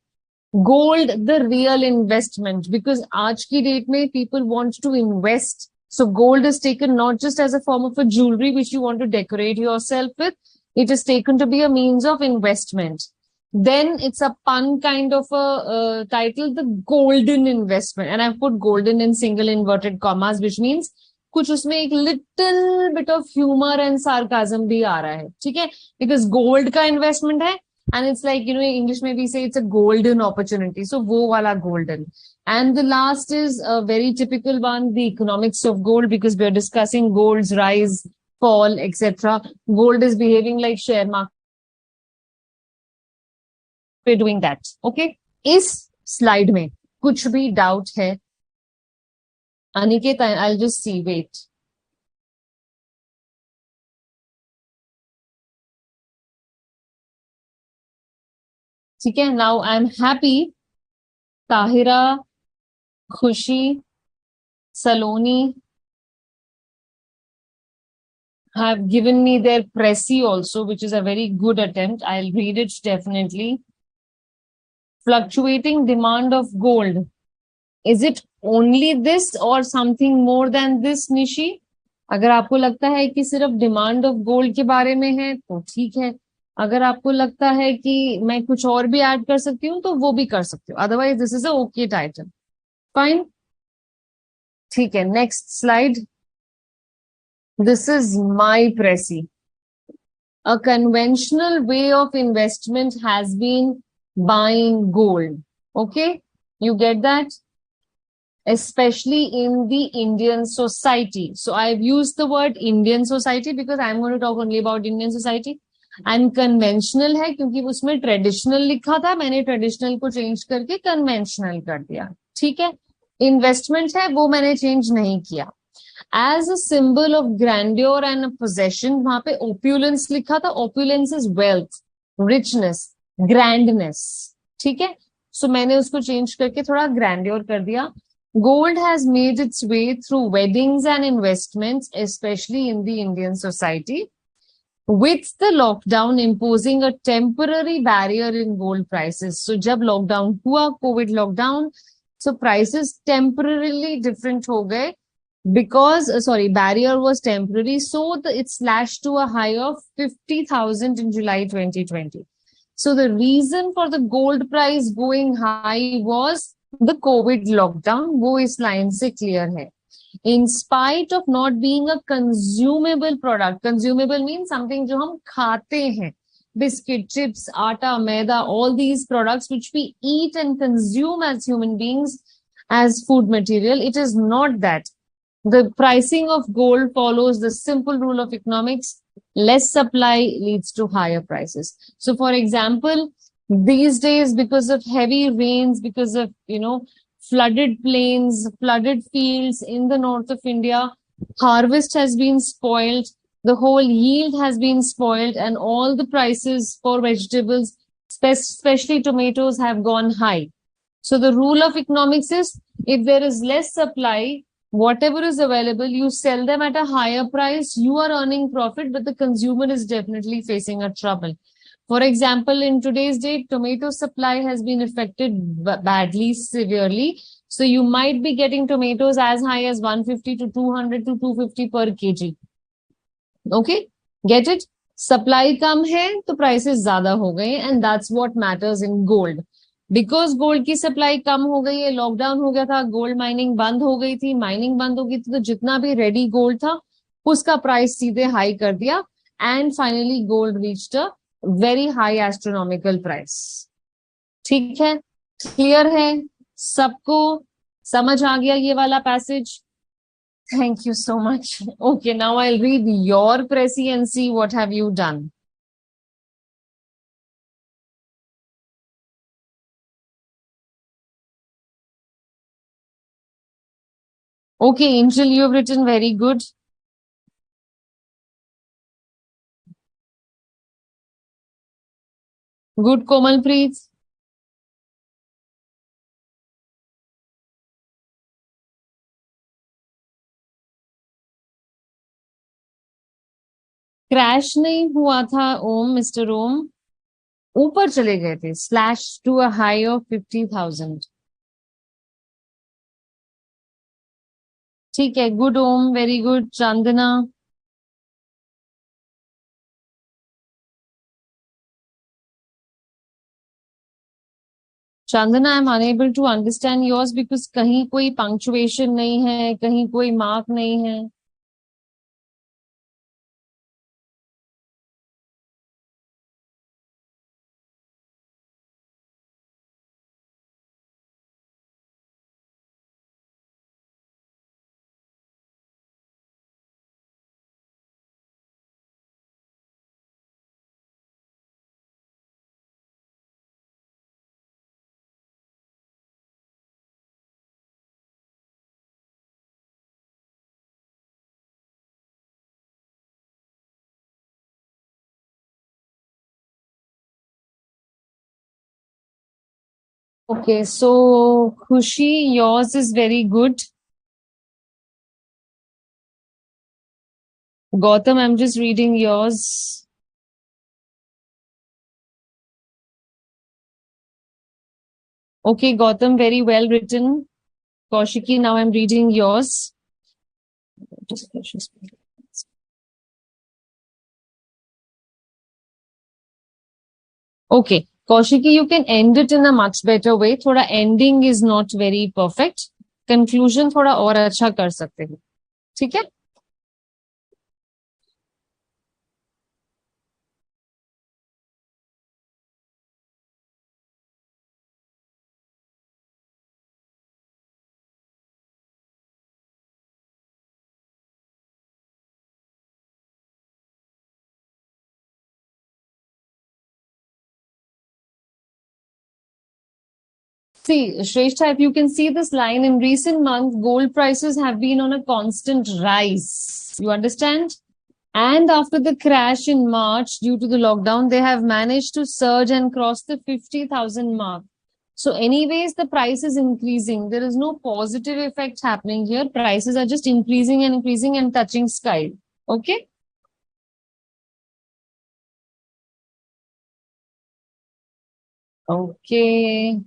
Speaker 1: Gold, the real investment, because aaj ki date mein people want to invest. So gold is taken not just as a form of a jewelry which you want to decorate yourself with. It is taken to be a means of investment. Then it's a pun kind of a title, the golden investment. And I've put golden in single inverted commas, which means कुछ उसमें एक little bit of humor and sarcasm भी आ रहा है. ठीक है? Because gold का investment है. And it's like, you know, in English maybe say it's a golden opportunity. So wo wala golden. And the last is a very typical one, the economics of gold, because we are discussing gold's rise, fall, etc. Gold is behaving like share market. We're doing that. Okay. इस slide में कुछ भी doubt है? Aniket, I'll just see. Wait. ठीक है. Now I'm happy. Tahira, Khushi, Saloni have given me their Precis also, which is a very good attempt. I'll read it definitely. Fluctuating demand of gold. Is it only this or something more than this, Nishi? अगर आपको लगता है कि सिर्फ demand of gold के बारे में है तो ठीक है. अगर आपको लगता है कि मैं कुछ और भी ऐड कर सकती हूँ तो वो भी कर सकती हूँ. Otherwise this is a okay title. Fine. ठीक है, next slide. This is my Prezi. A conventional way of investment has been buying gold. Okay, you get that? Especially in the Indian society. So I've used the word Indian society because I'm going to talk only about Indian society. And conventional है क्योंकि उसमें traditional लिखा था, मैंने traditional को change करके conventional कर दिया. ठीक है, इन्वेस्टमेंट है वो मैंने चेंज नहीं किया. As a symbol of grandeur and possession, वहां पे ओप्यूलेंस लिखा था. Opulence is wealth, richness, grandness. ठीक है, सो मैंने उसको चेंज करके थोड़ा ग्रैंड्योर कर दिया. Gold has made its way through weddings and investments, especially in the Indian society, with the lockdown imposing a temporary barrier in gold prices. So जब lockdown हुआ, COVID lockdown, so prices temporarily different हो गए because, barrier was temporary. So it slashed to a high of 50,000 in July 2020. So the reason for the gold price going high was the COVID lockdown. वो इस line से clear है. In spite of not being a consumable product, consumable means something जो हम खाते हैं, biscuit, chips, आटा, मैदा, all these products which we eat and consume as human beings as food material, it is not that. The pricing of gold follows the simple rule of economics. Less supply leads to higher prices. So for example, these days, because of heavy rains, because of, flooded plains, flooded fields in the north of India, harvest has been spoiled, the whole yield has been spoiled, and all the prices for vegetables, especially tomatoes, have gone high. So the rule of economics is, if there is less supply, whatever is available, you sell them at a higher price, you are earning profit, but the consumer is definitely facing a trouble. For example, in today's date, tomato supply has been affected badly, severely. So you might be getting tomatoes as high as 150 to 200 to 250 per kg. Okay, get it? Supply कम है तो prices ज़्यादा हो गए, and that's what matters in gold. Because gold की supply कम हो गई है, lockdown हो गया था, गोल्ड माइनिंग बंद हो गई थी, माइनिंग बंद हो गई थी, तो जितना भी रेडी गोल्ड था उसका प्राइस सीधे हाई कर दिया, and finally gold reached a very high astronomical price. ठीक है, क्लियर है सबको? समझ आ गया ये वाला passage? Thank you so much. Okay, now I will read your precis and see what have you done. Okay, Angel, you have written very good. Good, Komalpreet. Crash नहीं हुआ था ओम, मिस्टर ओम, ऊपर चले गए थे, slash to a high of 50,000. ठीक है, good Om, very good. Chandana, Chandana, I am unable to understand yours because कहीं कोई पंक्चुएशन नहीं है, कहीं कोई मार्क नहीं है. Okay, so Khushi, yours is very good. Gautam, I'm just reading yours. Okay, Gautam, very well written. Kaushiki, now I'm reading yours. Okay, Kaushiki, you can end it in a much better way. Thoda ending is not very perfect. Conclusion थोड़ा और अच्छा कर सकते हैं, ठीक है। See, Shrestha, if you can see this line, in recent months, gold prices have been on a constant rise. You understand? And after the crash in March due to the lockdown, they have managed to surge and cross the 50,000 mark. So, anyways, the price is increasing. There is no positive effect happening here. Prices are just increasing and touching sky. Okay? Okay.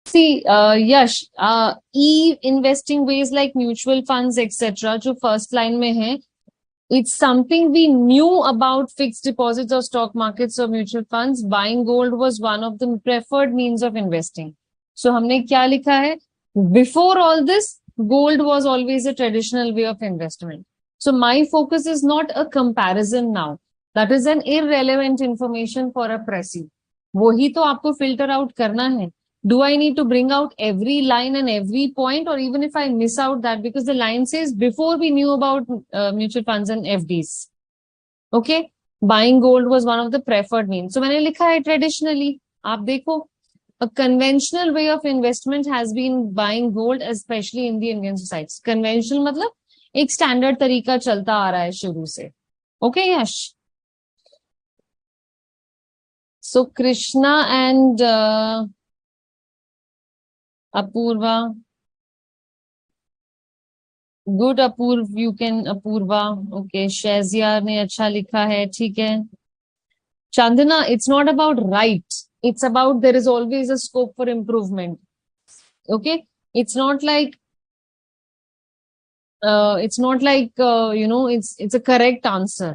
Speaker 1: See, Yash, e-investing ways like mutual funds, etc., जो first line में है, it's something we knew about fixed deposits or stock markets or mutual funds. Buying gold was one of the preferred means of investing. So हमने क्या लिखा है? Before all this, gold was always a traditional way of investment. So my focus is not a comparison now. That is an irrelevant information for a pressy. वही तो आपको filter out करना है. Do I need to bring out every line and every point, or even if I miss out that, because the line says before we knew about mutual funds and FDs, okay, buying gold was one of the preferred means. So मैंने लिखा है traditionally, आप देखो, a conventional way of investment has been buying gold, especially in the Indian society. Conventional मतलब एक standard तरीका चलता आ रहा है शुरू से. Okay, Yash. So Krishna and Apurva. Good Apurva, you can Apurva, okay, Shazia ने अच्छा लिखा है, ठीक है। Chandana, it's not about right, it's about there is always a scope for improvement, okay. It's not like it's a correct answer.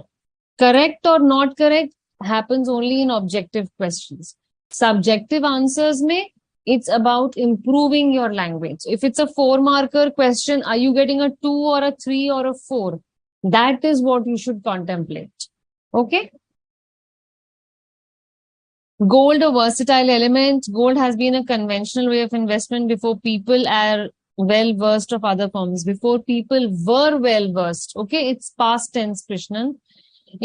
Speaker 1: Correct or not correct happens only in objective questions. Subjective answers may, it's about improving your language. If it's a 4 marker question, are you getting a 2 or a 3 or a 4? That is what you should contemplate. Okay. Gold, a versatile element. Gold has been a conventional way of investment before people are well versed of other forms. Before people were well versed. Okay, it's past tense, Krishnan.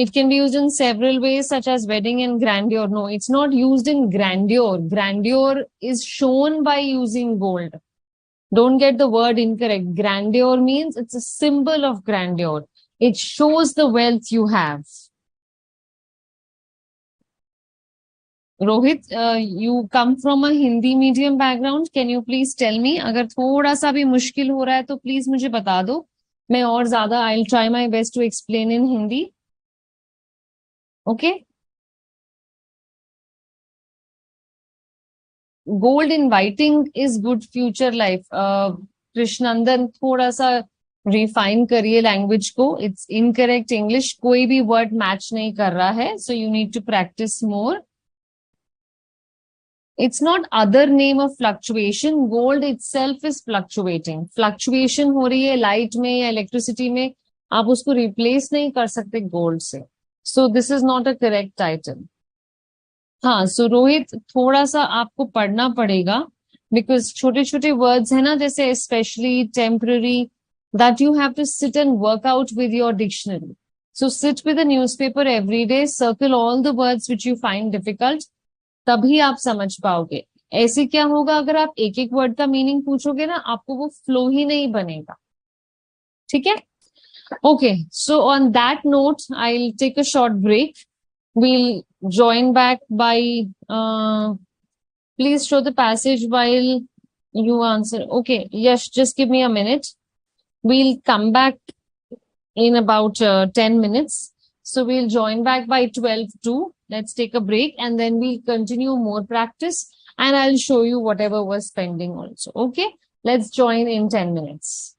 Speaker 1: It can be used in several ways, such as wedding and grandeur. No, it's not used in grandeur. Grandeur is shown by using gold. Don't get the word incorrect. Grandeur means it's a symbol of grandeur. It shows the wealth you have. Rohit, you come from a Hindi medium background, can you please tell me? अगर थोड़ा सा भी मुश्किल हो रहा है तो please मुझे बता दो, मैं और ज्यादा I will try my best to explain in Hindi. Okay. Gold inviting is good future life. Krishnanandan, थोड़ा सा रिफाइन करिए लैंग्वेज को. इट्स इनकरेक्ट इंग्लिश, कोई भी वर्ड मैच नहीं कर रहा है, so you need to practice more. It's not other name of fluctuation. Gold itself is fluctuating. Fluctuation हो रही है लाइट में या इलेक्ट्रिसिटी में, आप उसको रिप्लेस नहीं कर सकते गोल्ड से. सो this is not a correct title. हाँ, सो रोहित, थोड़ा सा आपको पढ़ना पड़ेगा, बिकॉज छोटे छोटे वर्ड्स है ना, जैसे specially, temporary, that you have to sit and work out with your dictionary. So sit with a newspaper every day, circle all the words which you find difficult, तभी आप समझ पाओगे. ऐसे क्या होगा, अगर आप एक एक वर्ड का मीनिंग पूछोगे ना, आपको वो फ्लो ही नहीं बनेगा. ठीक है. Okay, so on that note I will take a short break. We'll join back by please show the passage while you answer. Okay, yes, just give me a minute. We'll come back in about 10 minutes. So we'll join back by 12 too. Let's take a break and then we'll continue more practice and I'll show you whatever was pending also. Okay, let's join in 10 minutes.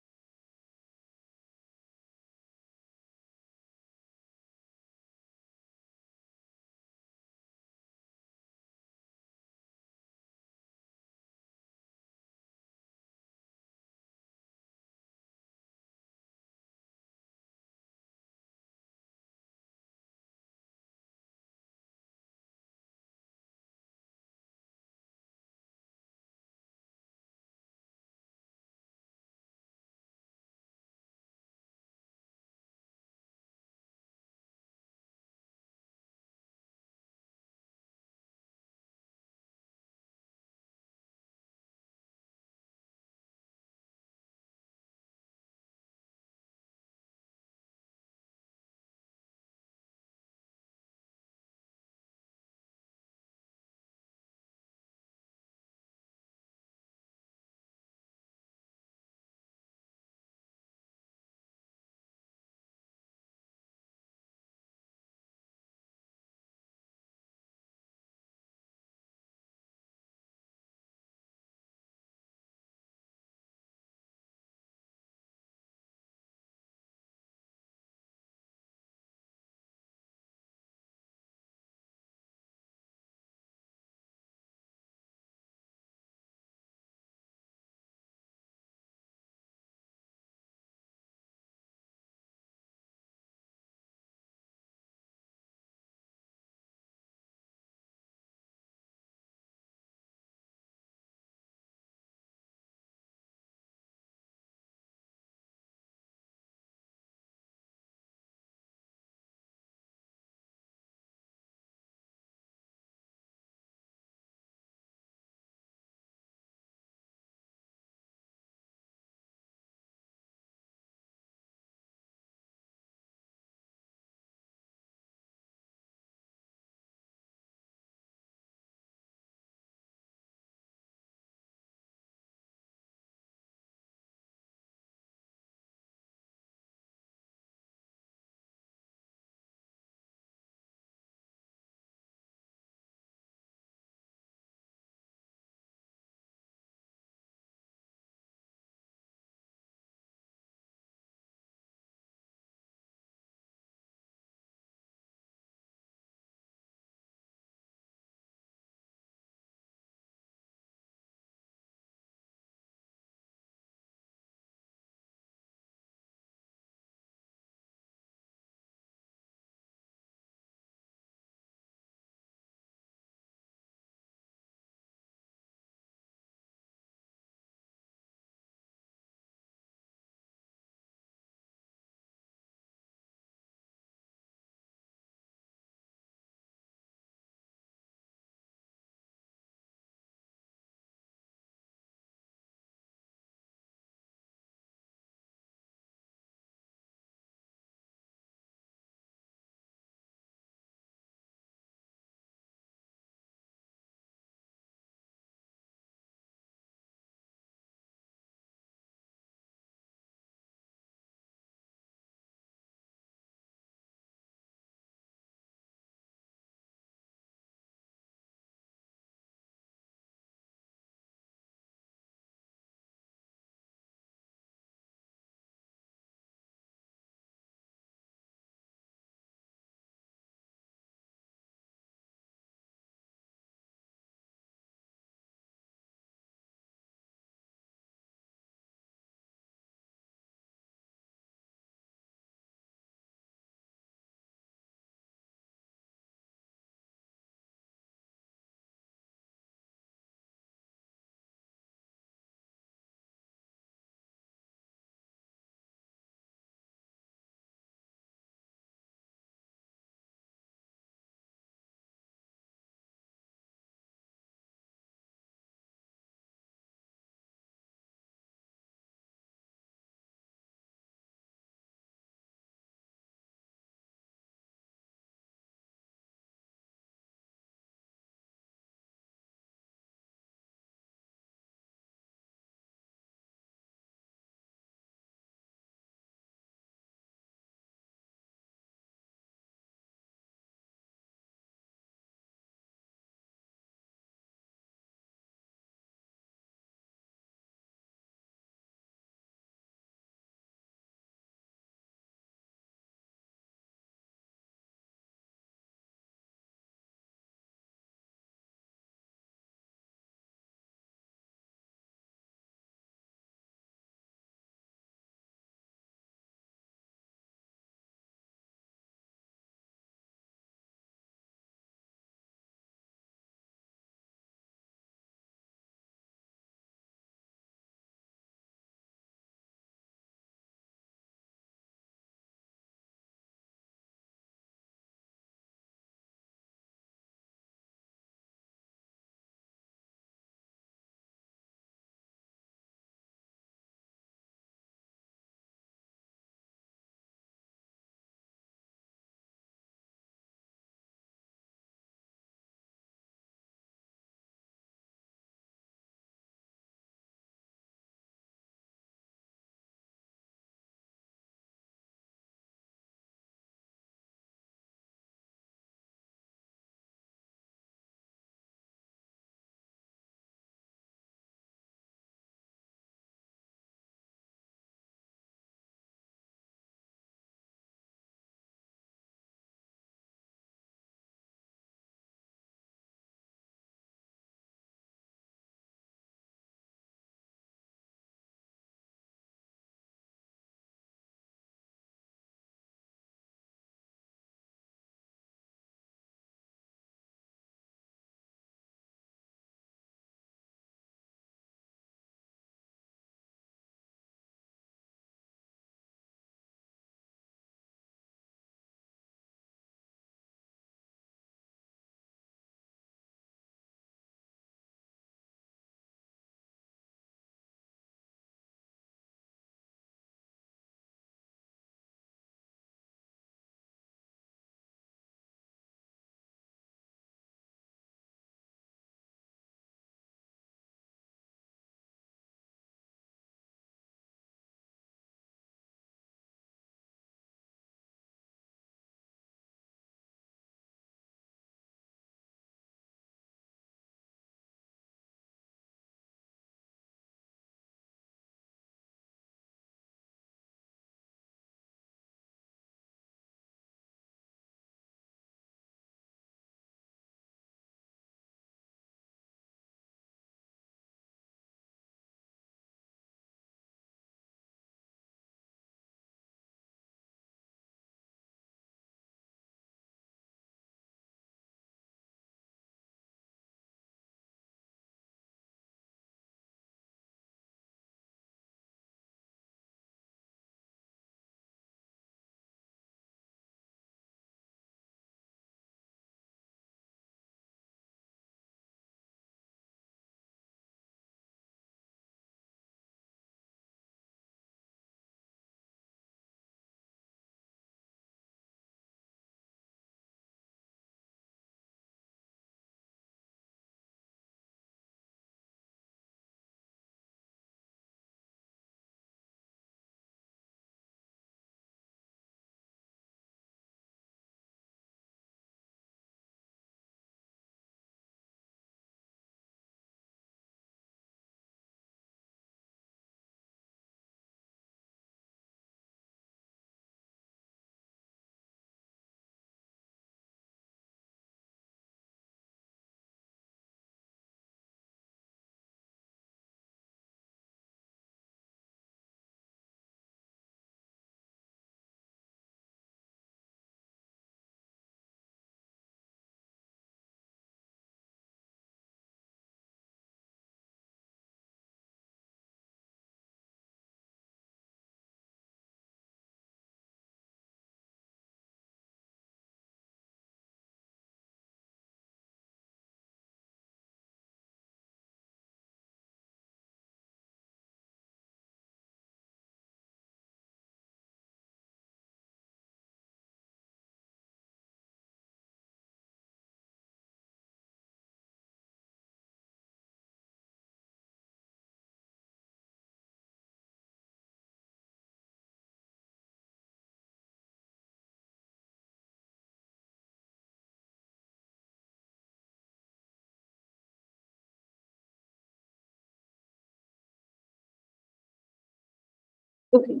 Speaker 1: Okay.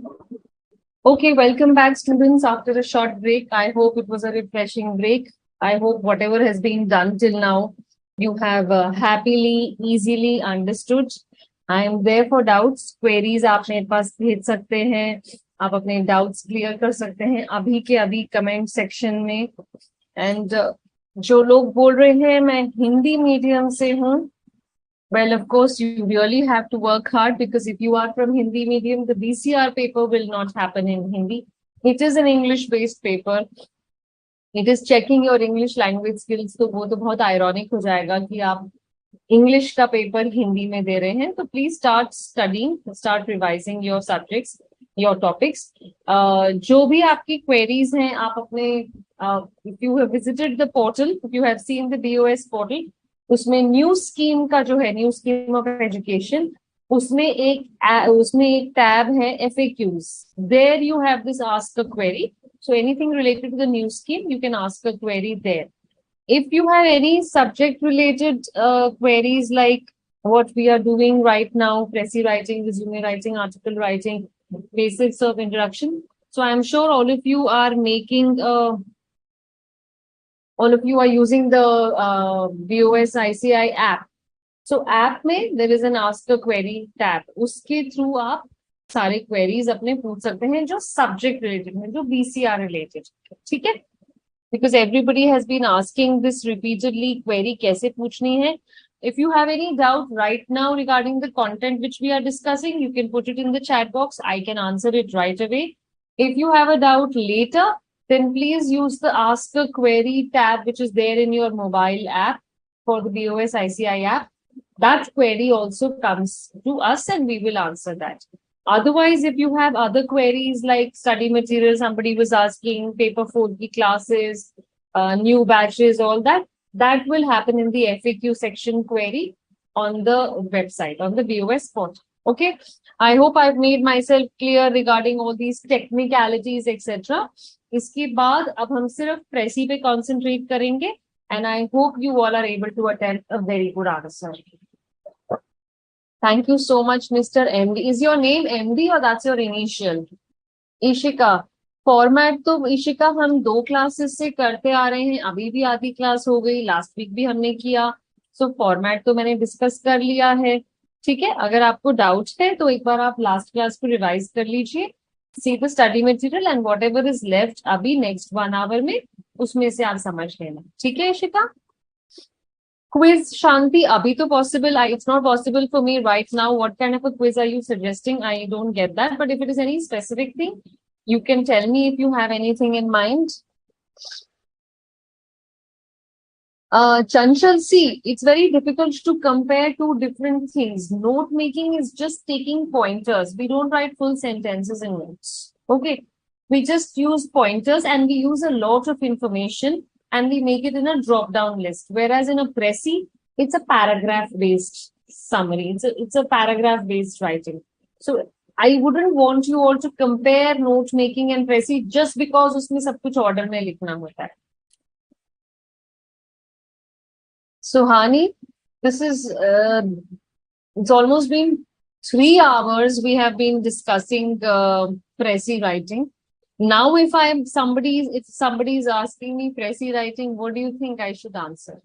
Speaker 1: Okay, welcome back, students, after a short break. I hope it was a refreshing break. I hope whatever has been done till now, you have happily, easily understood. I am there for doubts. Queries आप मेरे पास भेज सकते हैं. आप अपने doubts clear कर सकते हैं अभी के अभी comment section में. And जो लोग बोल रहे हैं मैं हिंदी मीडियम से हूँ, well, of course, you really have to work hard because if you are from Hindi medium, the BCR paper will not happen in Hindi. It is an English-based paper. It is checking your English language skills. तो वो तो बहुत ironic हो जाएगा कि आप English का paper Hindi में दे रहे हैं. तो please start studying, start revising your subjects, your topics. जो भी आपकी क्वेरीज हैं आप अपने, if you have visited the portal, if you have seen the BOS portal, उसमें न्यू स्कीम का जो है, न्यू स्कीम ऑफ एजुकेशन, उसमें एक टैब है FAQs. There you have this ask a query. So anything related to the new scheme, you can ask a query there. If you have any subject related queries like what we are doing right now, Prezi writing, resume writing, article writing, basics of introduction. So I'm sure all of you are making, all of you are using the BOS ICI app. So app में there is an ask a query tab. उसके through आप सारे queries अपने पूछ सकते हैं जो subject related हैं, जो BCR related. ठीक है? Because everybody has been asking this repeatedly, query कैसे पूछनी है. If you have any doubt right now regarding the content which we are discussing, you can put it in the chat box. I can answer it right away. If you have a doubt later, then please use the ask a query tab which is there in your mobile app for the BOS ICI app. That query also comes to us and we will answer that. Otherwise, if you have other queries like study material, somebody was asking, paper 4 की classes, new batches, all that, that will happen in the FAQ section query on the website, on the BOS portal. Okay, I hope I've made myself clear regarding all these technicalities, etc. इसके बाद अब हम सिर्फ प्रेसी पे concentrate करेंगे, and I hope you all are able to attempt a very good answer. Thank you so much, Mr. MD. Is your name MD or that's your initial? Ishika. Format तो इशिका हम 2 classes से करते आ रहे हैं, अभी भी आधी क्लास हो गई, लास्ट वीक भी हमने किया. सो फॉर्मेट तो मैंने डिस्कस कर लिया है. ठीक है, अगर आपको डाउट है तो एक बार आप लास्ट क्लास को रिवाइज कर लीजिए. See the study material and what ever is left अभी नेक्स्ट 1 आवर में, उसमें से आप समझ लेना. ठीक है Ishika? Quiz, Shanti, abhi to possible. It's not possible for me right now. What kind of a quiz are you suggesting? I don't get that. But if it is any specific thing, you can tell me if you have anything in mind. Chanchal, see, it's very difficult to compare two different things. Note making is just taking pointers. We don't write full sentences in notes. Okay. We just use pointers and we use a lot of information and we make it in a drop-down list. Whereas in a Prezi, it's a paragraph-based summary. It's a paragraph-based writing. So I wouldn't want you all to compare note-making and Prezi just because उसमें सब कुछ order में लिखना होता है. So Hani, this is, it's almost been 3 hours we have been discussing Prezi writing. Now, if somebody is asking me Prezi writing, what do you think I should answer?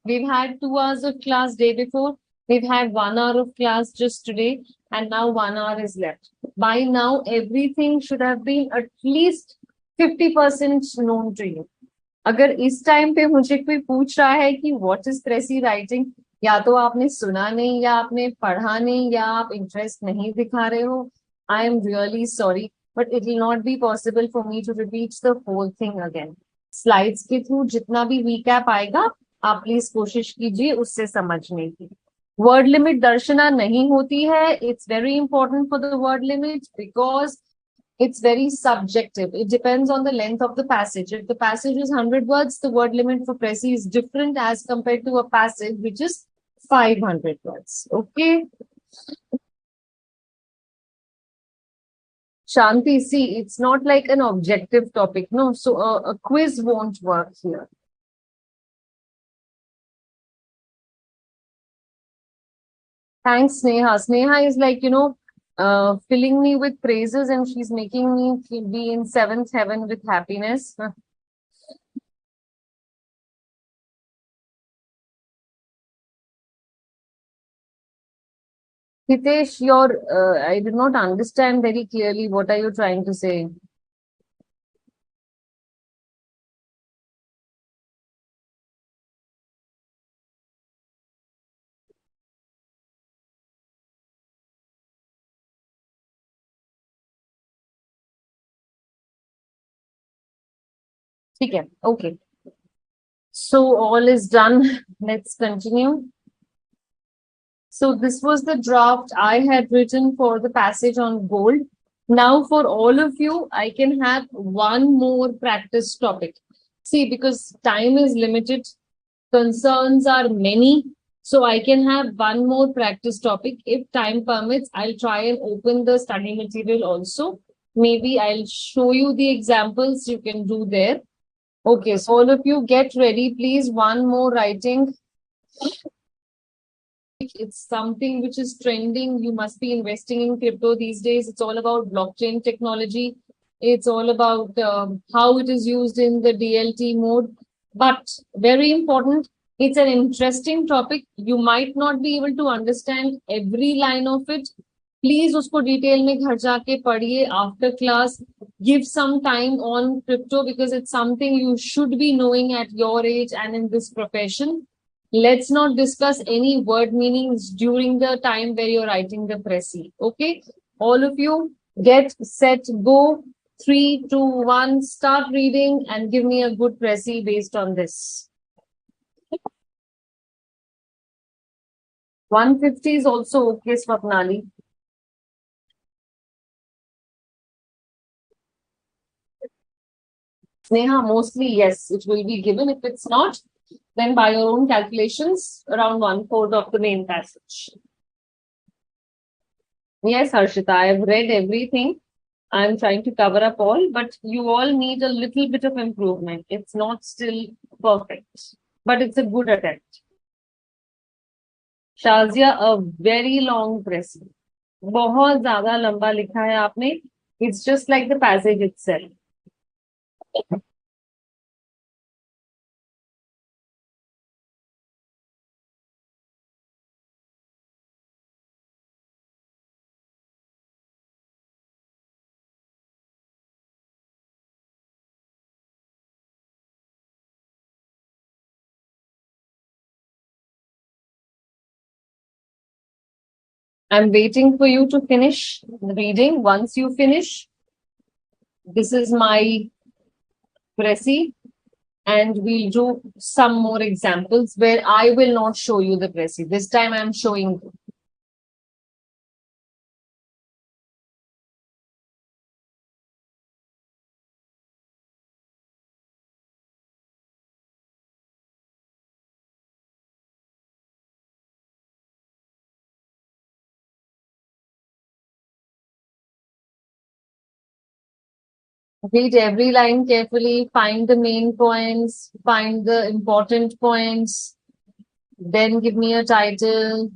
Speaker 1: We've had 2 hours of class day before. We've had 1 hour of class just today, and now 1 hour is left. By now, everything should have been at least 50% known to you. अगर इस time पे मुझे कोई पूछ रहा है कि what is प्रेसी writing, या तो आपने सुना नहीं, या आपने पढ़ा नहीं, या आप इंटरेस्ट नहीं दिखा रहे हो. I am really sorry, but it will not be possible for me to repeat the whole thing again. Slides के थ्रू जितना भी रीकैप आएगा, आप प्लीज कोशिश कीजिए उससे समझने की. वर्ड लिमिट दर्शना नहीं होती है. It's very important for the word limit because it's very subjective. It depends on the length of the passage. If the passage is 100 words, the word limit for Prezi is different as compared to a passage which is 500 words. Okay. Shanti, see, it's not like an objective topic, no? So a quiz won't work here. Thanks, Sneha. Sneha is like, filling me with praises, and she's making me be in seventh heaven with happiness. Hitesh, I did not understand very clearly. What are you trying to say? Okay. Okay. So all is done. Let's continue. So this was the draft I had written for the passage on gold. Now for all of you, I can have one more practice topic. See, because time is limited, concerns are many. So I can have one more practice topic. If time permits, I'll try and open the study material also. Maybe I'll show you the examples you can do there. Okay, so all of you get ready, please. One more writing. It's something which is trending. You must be investing in crypto these days. It's all about blockchain technology. It's all about how it is used in the DLT mode. But very important, it's an interesting topic. You might not be able to understand every line of it. Please usko detail में घर जाके पढ़िए after class. Give some time on crypto because it's something you should be knowing at your age and in this profession. Let's not discuss any word meanings during the time where you're writing the Prezi. Okay? All of you get set, go. 3, 2, 1, start reading and give me a good Prezi based on this. 150 is also okay, Swapnali. Sneha, mostly yes, it will be given. If it's not, then by your own calculations, around 1/4 of the main passage. Yes, Harshita, I have read everything. I'm trying to cover up all, but you all need a little bit of improvement. It's not still perfect, but it's a good attempt. Shazia, a very long press. बहुत ज्यादा लंबा लिखा है आपने. It's just like the passage itself. I'm waiting for you to finish reading. Once you finish, this is my Prezi, and we'll do some more examples where I will not show you the Prezi. This time I'm showing you. Read every line carefully, find the main points, find the important points, then give me a title.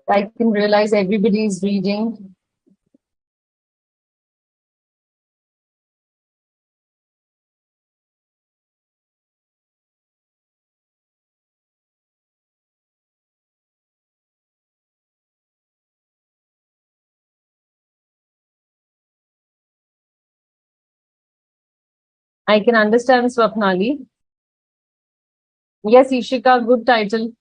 Speaker 1: I can realize everybody is reading. I can understand Swapnali. Yes, Ishika, good title.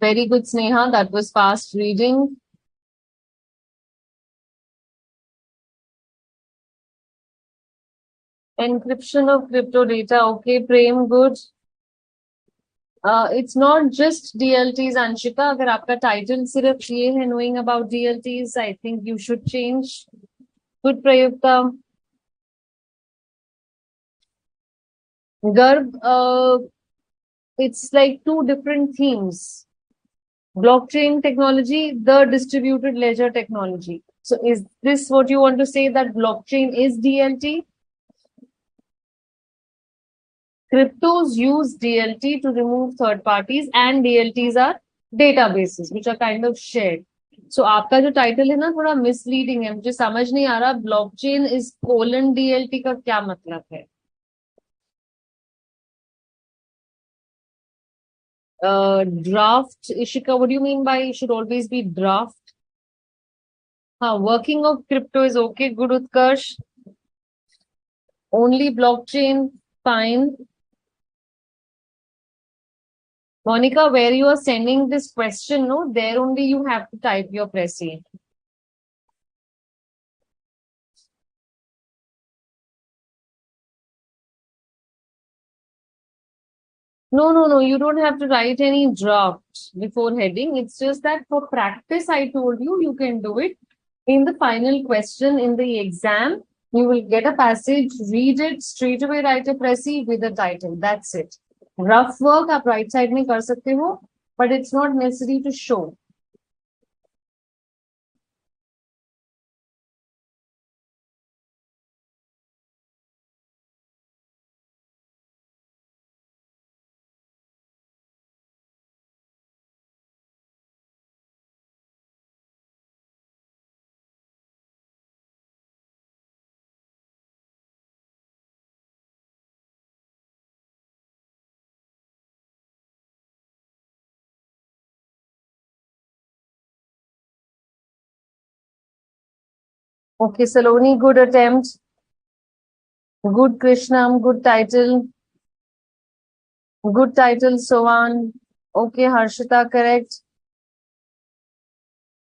Speaker 1: Very good, Sneha. That was fast reading. Encryption of crypto data. Okay, Prem, good. It's not just DLTs, Anshika. अगर आपका title सिर्फ ये है knowing about DLTs, I think you should change. Good, Prayukta. Garb, it's like two different themes. Blockchain technology, the distributed ledger technology. So is this what you want to say, that blockchain is DLT? Cryptos use DLT to remove third parties, and DLTs are databases which are kind of shared. So आपका जो title है ना थोड़ा misleading है, मुझे समझ नहीं आ रहा ब्लॉकचेन इज कोलन डीएलटी का क्या मतलब है. Draft, Ishika, what do you mean by it should always be draft? Working of crypto is okay. Good, Utkarsh. Only blockchain, fine. Monica, where you are sending this question, no, there only you have to type your Precis. No, you don't have to write any draft before heading. It's just that for practice, I told you, you can do it. In the final question in the exam, you will get a passage, read it, straight away write a Precis with a title. That's it. Rough work आप right side में कर सकते हो, but it's not necessary to show. Okay, Saloni, good attempt. Good, Krishnam, good title. Good title, Sohan. Okay, Harshita, correct.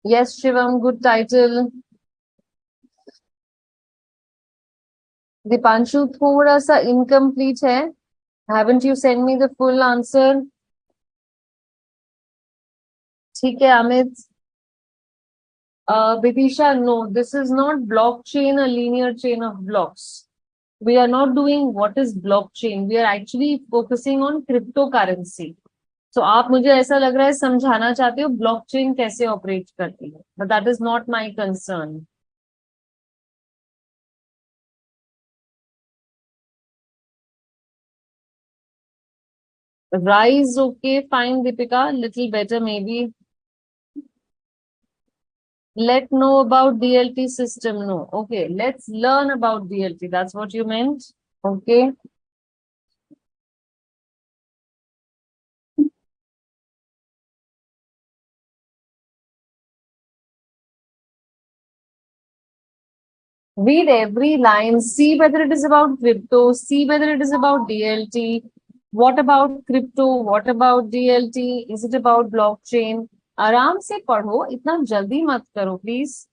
Speaker 1: Yes, Shivam, good title. Dipanshu, थोड़ा सा incomplete है. Haven't you sent me the full answer? ठीक है, Amit. Vidisha, no, this is not blockchain, a linear chain of blocks. We are not doing what is blockchain. We are actually focusing on cryptocurrency. So आप मुझे ऐसा लग रहा है समझाना चाहते हो ब्लॉकचेन कैसे ऑपरेट करती है, but that is not my concern. Rise, okay, fine, Deepika, little better maybe. Let know about DLT system, no. Okay, let's learn about DLT. That's what you meant? Okay. Read every line, see whether it is about crypto, see whether it is about DLT. What about crypto? What about DLT? Is it about blockchain? आराम से पढ़ो, इतना जल्दी मत करो please.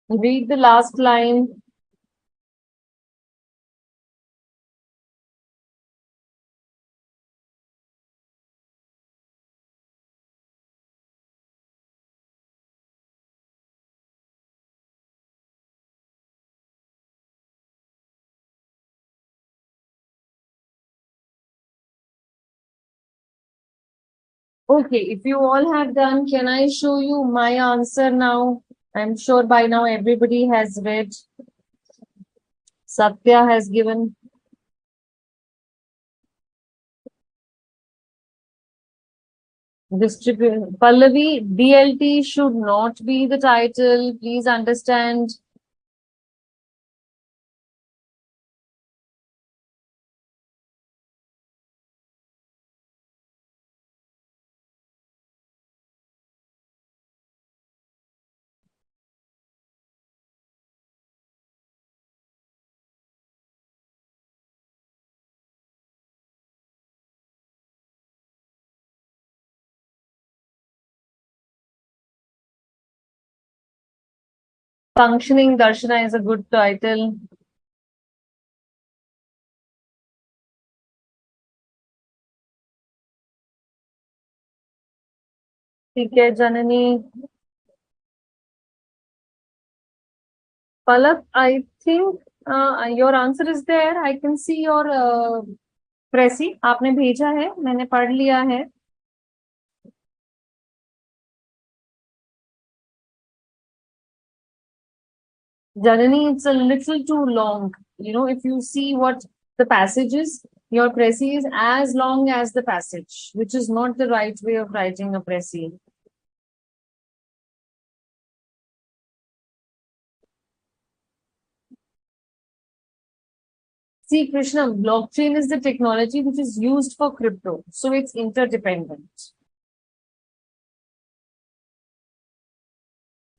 Speaker 1: Read the last line. Okay, if you all have done, can I show you my answer now? I'm sure by now everybody has read. Satya has given. Distribute. Pallavi, DLT should not be the title. Please understand. Functioning Darshana is a good title. ठीक है Janani. Palak, I think your answer is there. I can see your Prezi. आपने भेजा है, मैंने पढ़ लिया है. Janani, it's a little too long. You know, if you see what the passage is, your Prezi is as long as the passage, which is not the right way of writing a Prezi. See, Krishna, blockchain is the technology which is used for crypto. So it's interdependent.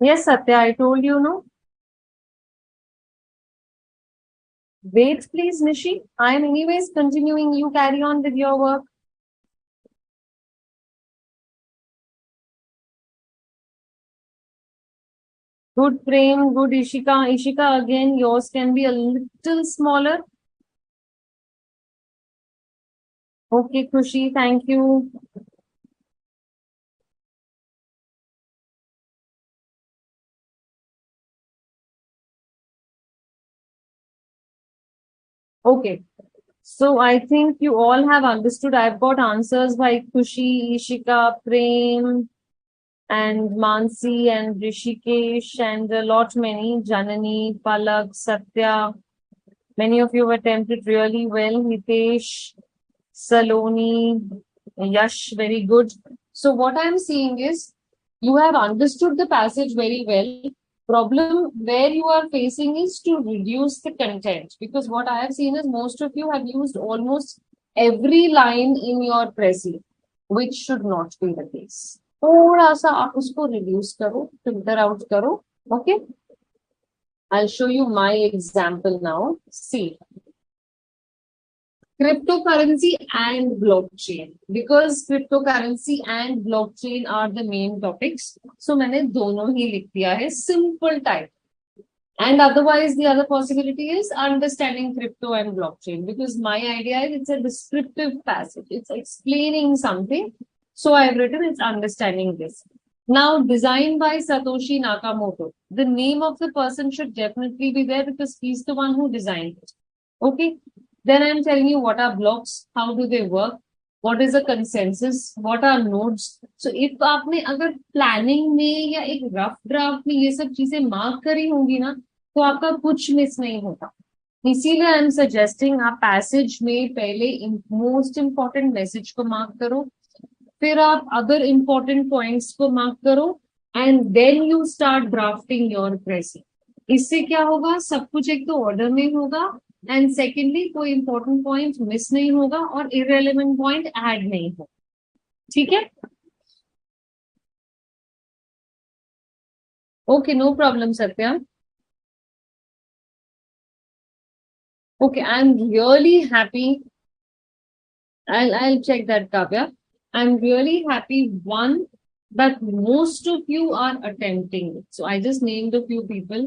Speaker 1: Yes, Satya, I told you, no? Wait, please, Nishi. I am anyways continuing. You carry on with your work. Good Prem, good Ishika. Ishika, again, yours can be a little smaller. Okay, Khushi, thank you. Okay. So I think you all have understood. I've got answers by Khushi, Ishika, Prem, and Mansi and Rishikesh and a lot many. Janani, Palak, Satya. Many of you have attempted really well. Hitesh, Saloni, Yash, very good. So what I'm seeing is you have understood the passage very well. Problem where you are facing is to reduce the content, because what I have seen is most of you have used almost every line in your Prezi, which should not be the case. थोड़ा सा आप उसको reduce करो, filter out करो. Okay. I'll show you my example now. See. Cryptocurrency and blockchain, because cryptocurrency and blockchain are the main topics. So मैंने दोनों ही लिख दिया है simple type. And otherwise, the other possibility is understanding crypto and blockchain, because my idea is it's a descriptive passage. It's explaining something. So I've written it's understanding this. Now, designed by Satoshi Nakamoto. The name of the person should definitely be there because he's the one who designed it. Okay. Then I'm telling you what are blocks, how do they work, what is a consensus, what are nodes. So if आपने अगर planning में या एक rough draft में ये सब चीजें mark करी होंगी ना, तो आपका कुछ miss नहीं होता. इसीलिए आई एम सजेस्टिंग आप पैसेज में पहले मोस्ट इंपॉर्टेंट मैसेज को मार्क करो, फिर आप अदर इंपॉर्टेंट पॉइंट्स को मार्क करो and then you start drafting your precising. इससे क्या होगा, सब कुछ एक तो ऑर्डर में होगा एंड सेकेंडली कोई इंपॉर्टेंट पॉइंट मिस नहीं होगा और इररेलेवेंट पॉइंट ऐड नहीं होगा. ठीक है, okay, no problem Satya. Okay, I'm really happy. I'll check that, Kavya. I'm really happy, one, that most of you are attempting it. So I just named a few people.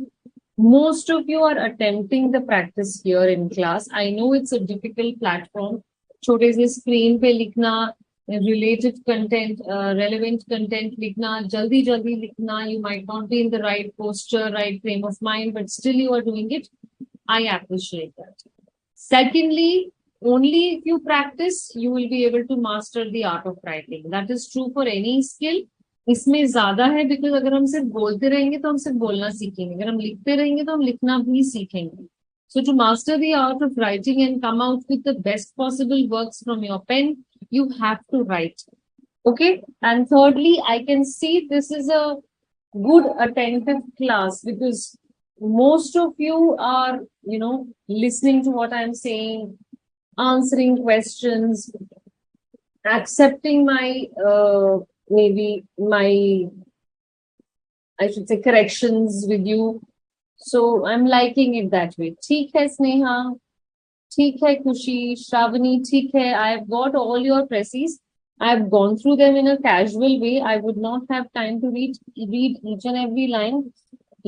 Speaker 1: Most of you are attempting the practice here in class. I know it's a difficult platform. छोटे से screen पे लिखना, related content, relevant content लिखना, जल्दी जल्दी लिखना. You might not be in the right posture, right frame of mind, but still you are doing it. I appreciate that. Secondly, only if you practice, you will be able to master the art of writing. That is true for any skill. इसमें ज्यादा है because अगर हम सिर्फ बोलते रहेंगे तो हम सिर्फ बोलना सीखेंगे, अगर हम लिखते रहेंगे तो हम लिखना भी सीखेंगे. So to master the art of writing and come out with the best possible works from your pen, you have to write. Okay. And thirdly, I can see this is a good attentive class because most of you are, listening to what I'm saying, answering questions, accepting my, I should say, corrections with you. So I'm liking it that way. ठीक है Sneha, ठीक है Kushi, Shravani, ठीक है. I've got all your precis. I've gone through them in a casual way. I would not have time to read each and every line.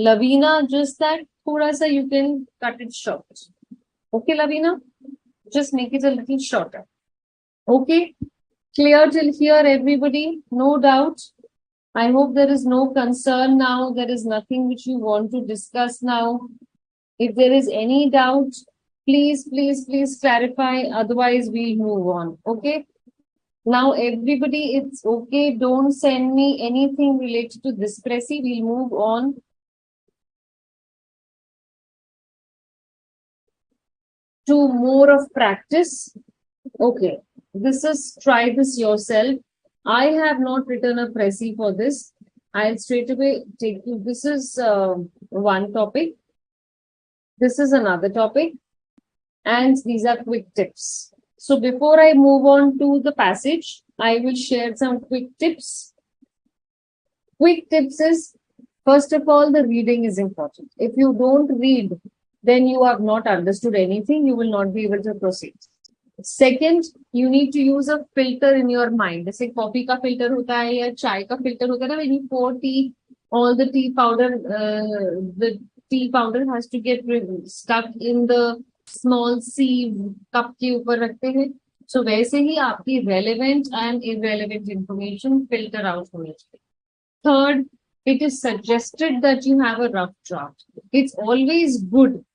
Speaker 1: Lavina, just that thoda sa you can cut it short. Okay, Lavina, just make it a little shorter. Okay, clear till here, everybody? No doubt. I hope there is no concern now. There is nothing which you want to discuss now. If there is any doubt, please clarify. Otherwise, we'll move on. Okay. Now, everybody, it's okay. Don't send me anything related to this, Pressy. We'll move on to more of practice. Okay. This is try this yourself. I have not written a Pressy for this. I'll straight away take you. This is one topic. This is another topic. And these are quick tips. So before I move on to the passage, I will share some quick tips. Quick tips is, first of all, the reading is important. If you don't read, then you have not understood anything. You will not be able to proceed. Second, you need to use a filter in your mind. जैसे coffee का filter होता है या चाय का filter होता है ना, when you pour tea, all the tea powder has to get stuck in the small sieve cup के ऊपर रखते हैं. So वैसे ही आपकी relevant and irrelevant information filter out होनी चाहिए. Third, it is suggested that you have a rough draft. It's always good.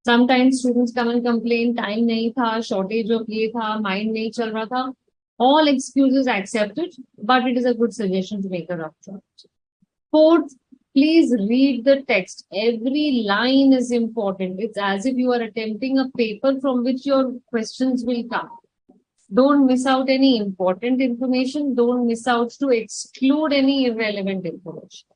Speaker 1: Sometimes students come and complain, time nahi tha, shortage of ye tha, mind nahi chal raha tha. All excuses accepted, but it is a good suggestion to make a rough draft. Fourth, please read the text. Every line is important. It's as if you are attempting a paper from which your questions will come. Don't miss out any important information. Don't miss out to exclude any irrelevant information.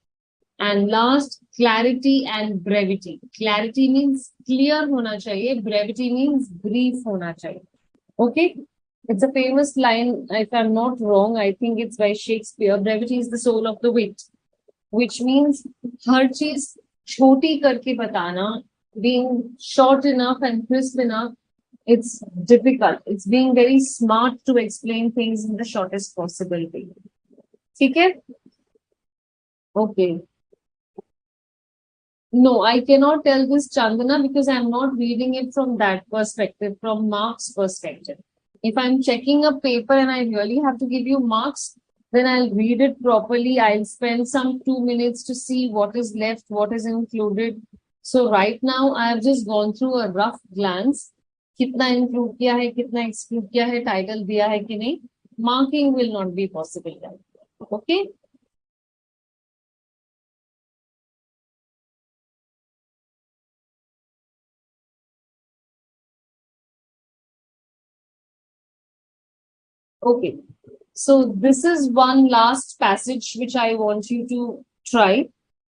Speaker 1: And last, clarity and brevity. Clarity means clear hona chahiye. Brevity means brief hona chahiye. Okay? It's a famous line, if I'm not wrong, I think it's by Shakespeare. Brevity is the soul of the wit, which means हर चीज छोटी करके बताना, being short enough and crisp enough, it's difficult. It's being very smart to explain things in the shortest possible way. ठीक है? Okay. No, I cannot tell this, Chandana, because I'm not reading it from that perspective, from Mark's perspective. If I'm checking a paper and I really have to give you marks, then I'll read it properly. I'll spend some 2 minutes to see what is left, what is included. So right now, I have just gone through a rough glance. कितना include किया है, कितना exclude किया है, title दिया है कि नहीं. Marking will not be possible. Okay. Okay. So this is one last passage which I want you to try.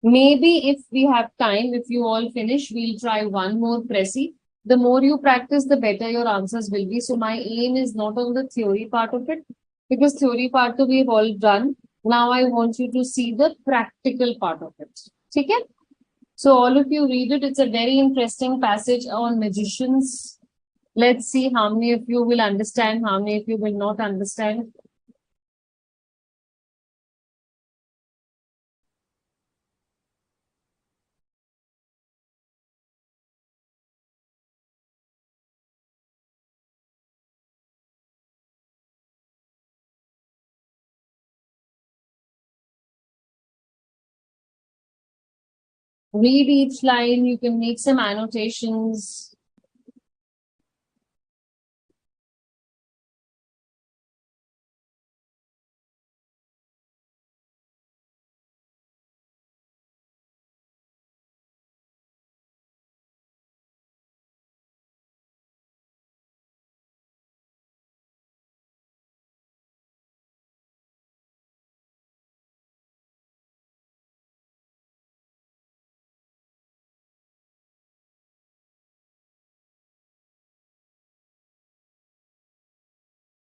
Speaker 1: Maybe if we have time, if you all finish, we'll try one more Pressy. The more you practice, the better your answers will be. So my aim is not on the theory part of it, because theory part we have all done. Now I want you to see the practical part of it. Okay? So all of you read it. It's a very interesting passage on magicians. Let's see how many of you will understand, how many of you will not understand. Read each line, you can make some annotations.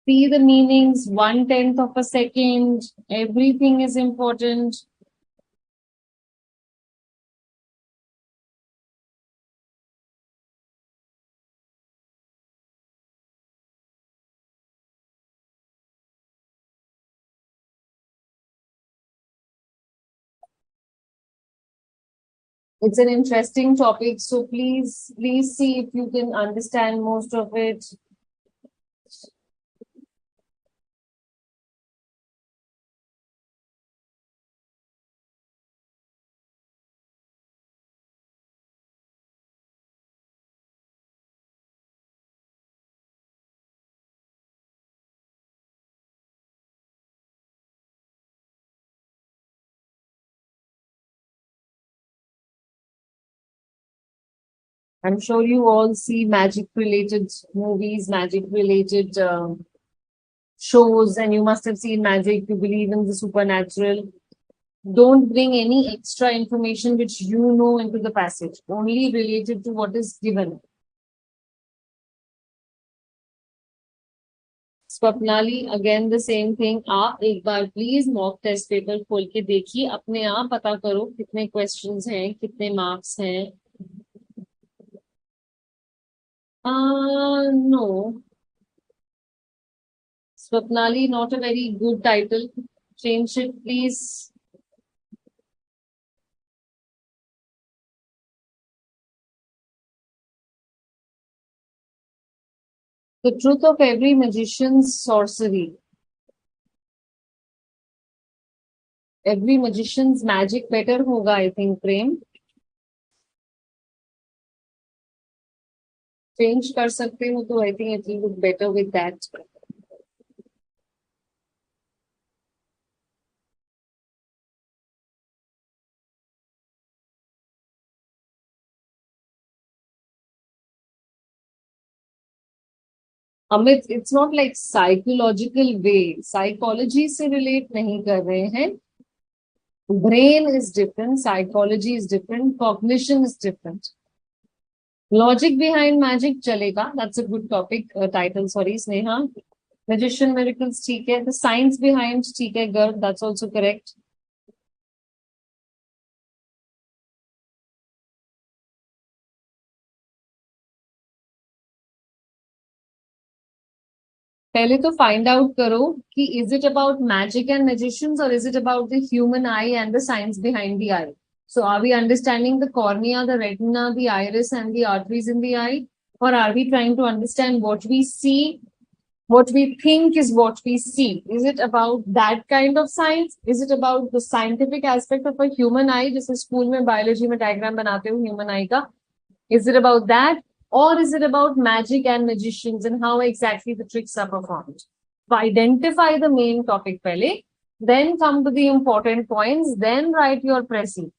Speaker 1: See the meanings, 1/10 of a second, everything is important. It's an interesting topic, so please see if you can understand most of it. I'm sure you all see magic related movies, magic related shows, and you must have seen magic. You believe in the supernatural. Don't bring any extra information which you know into the passage, only related to what is given. Swapnali again the same thing. आप एक बार please mock test paper खोल के देखिए, अपने आप पता करो कितने क्वेश्चंस हैं, कितने मार्क्स हैं. No, Swapnali, not a very good title. Change it please. The truth of every magician's sorcery. Every magician's magic better होगा, आई थिंक. प्रेम चेंज कर सकते हो तो I think it will look better with that. Amit, it's not like psychological way. Psychology से relate नहीं कर रहे हैं. Brain is different, psychology is different, cognition is different. Logic behind magic चलेगा. That's a good topic title. Sorry Sneha. Magician miracles ठीक है. The science behind ठीक है. गर्व, दैट्स आल्सो करेक्ट. पहले तो फाइंड आउट करो कि is it about magic and magicians और is it about the human eye and the science behind the eye. So are we understanding the cornea, the retina, the iris, and the arteries in the eye? Or are we trying to understand what we see, what we think is what we see? Is it about that kind of science? Is it about the scientific aspect of a human eye? जैसे school में biology में diagram बनाते हो human आई का. Is it about that? Or is it about magic and magicians and how exactly the tricks are performed? So identify the main topic pehle, then come to the important points, then write your Precis.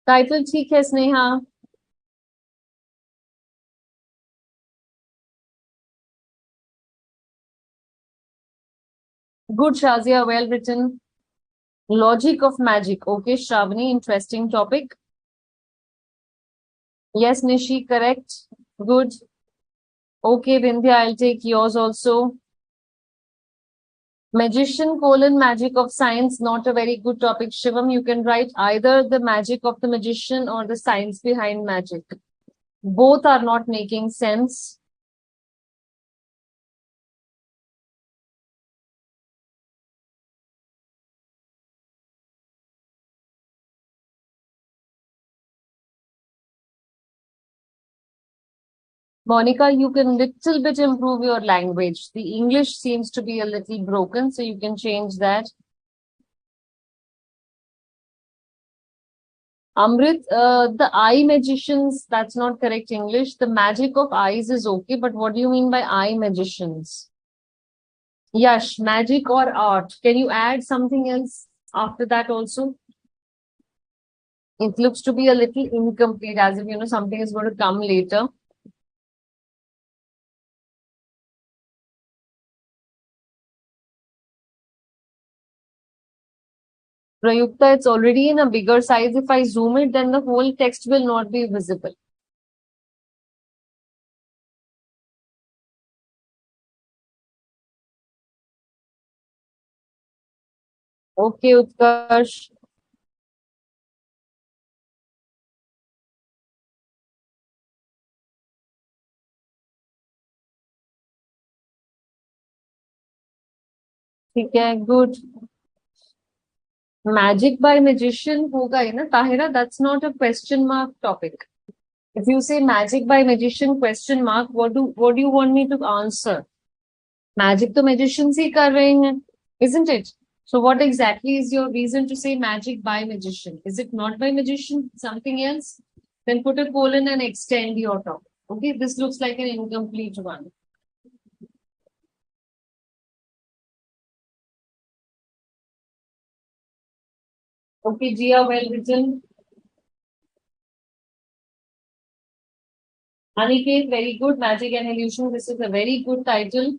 Speaker 1: Title ठीक है Sneha. Good Shazia, well written. Logic of magic. Okay, Shravani, interesting topic. Yes, Nishi, correct. Good. Okay, Vindhya, I'll take yours also. Magician colon magic of science, not a very good topic. Shivam, you can write either the magic of the magician or the science behind magic. Both are not making sense. Monica, you can little bit improve your language. The English seems to be a little broken, so you can change that. Amrit, the eye magicians, that's not correct English. The magic of eyes is okay, but what do you mean by eye magicians? Yash, magic or art. Can you add something else after that also? It looks to be a little incomplete, as if, something is going to come later. Prayukta, it's already in a bigger size. If I zoom it, then the whole text will not be visible. Okay, Utkarsh. ठीक है, good. Magic by magician होगा ही ना Tahira, that's not a question mark topic. If you say magic by magician question mark, what do you want me to answer? Magic तो magicians ही कर रहे हैं, isn't it? So what exactly is your reason to say magic by magician? Is it not by magician, something else? Then put a colon and extend your topic. Okay, this looks like an incomplete one. Okay, Gia, well written. Aniket, very good. Magic and illusion. This is a very good title.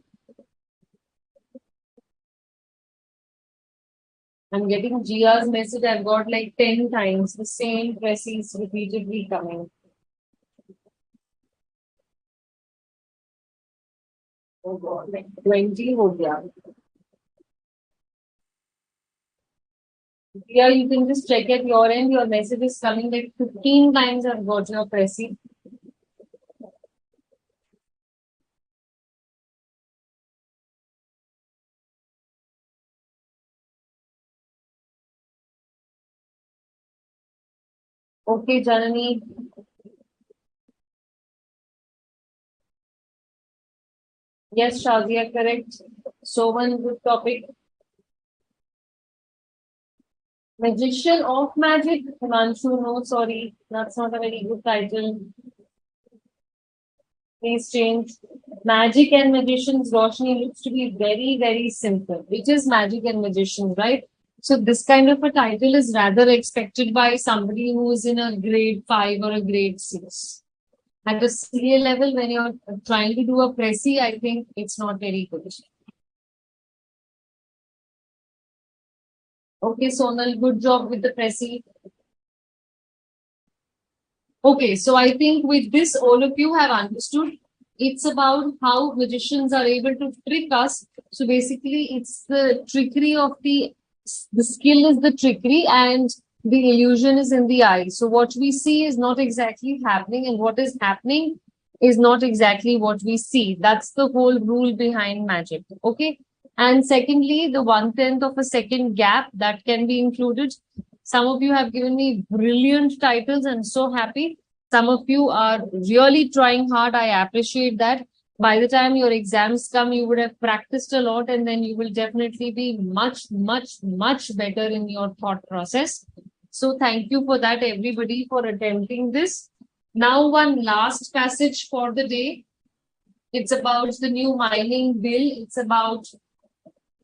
Speaker 1: I'm getting Gia's message. I've got like 10 times the same Precis repeatedly coming. Oh God, like 20 हो गया. Yeah, you can just check at your end. Your message is coming like 15 times. I've got your Prezi. Okay, Janani. Yes, Shazia, correct. So one good topic. Magician of Magic. Himanshu, no, sorry. That's not a very good title. Please change. Magic and magicians, Roshni looks to be very, very simple. It is magic and magician, right? So this kind of a title is rather expected by somebody who is in a grade 5 or a grade 6. At a CA level, when you're trying to do a Prezi, I think it's not very good. Okay, Sonal, good job with the Prezi. Okay, so I think with this, all of you have understood. It's about how magicians are able to trick us. So basically, it's the trickery of the skill is the trickery and the illusion is in the eye. So what we see is not exactly happening, and what is happening is not exactly what we see. That's the whole rule behind magic. Okay. And secondly, the 1/10 of a second gap that can be included. Some of you have given me brilliant titles and so happy. Some of you are really trying hard. I appreciate that. By the time your exams come, you would have practiced a lot and then you will definitely be much, much, much better in your thought process. So thank you for that, everybody, for attempting this. Now, one last passage for the day. It's about the new mining bill. It's about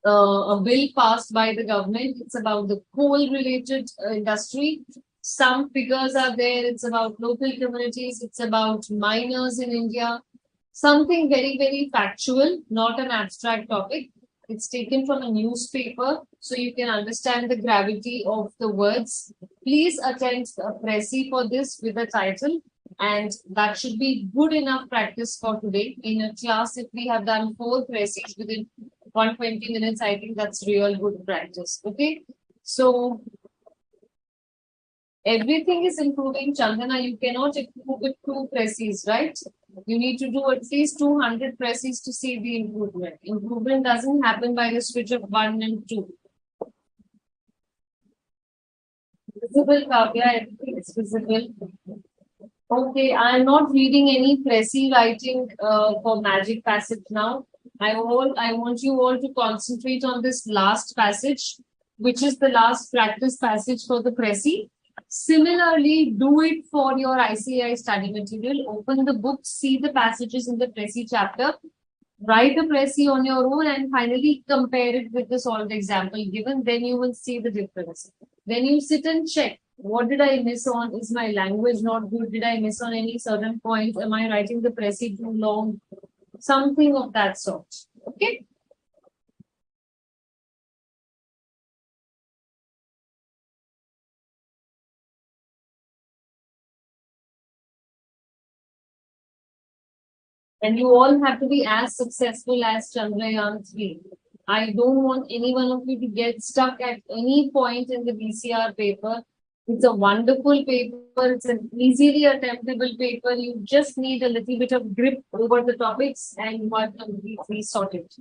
Speaker 1: a bill passed by the government. It's about the coal related industry. Some figures are there. It's about local communities. It's about miners in India. Something very, very factual, not an abstract topic. It's taken from a newspaper, so you can understand the gravity of the words. Please attend a Prezi for this with a title, and that should be good enough practice for today. In a class, if we have done 4 Prezis within 120 minutes, I think that's real good practice. Okay, so everything is improving. Chandana, you cannot improve with 2 Prezis, right? You need to do at least 200 Prezis to see the improvement. Improvement doesn't happen by the switch of 1 and 2. Visible, Kavya, everything is visible. Okay, I'm not reading any Prezi writing for magic passage now. I want you all to concentrate on this last passage, which is the last practice passage for the Prezi. Similarly, do it for your ICAI study material. Open the book, see the passages in the Prezi chapter, write a Prezi on your own, and finally compare it with the solved example given. Then you will see the difference. Then you sit and check. What did I miss on? Is my language not good? Did I miss on any certain point? Am I writing the Prezi too long? Something of that sort. Okay. And you all have to be as successful as Chandrayaan 3. I don't want any one of you to get stuck at any point in the BCR paper. It's a wonderful paper. It's an easily attemptable paper. You just need a little bit of grip over the topics and you are completely sorted.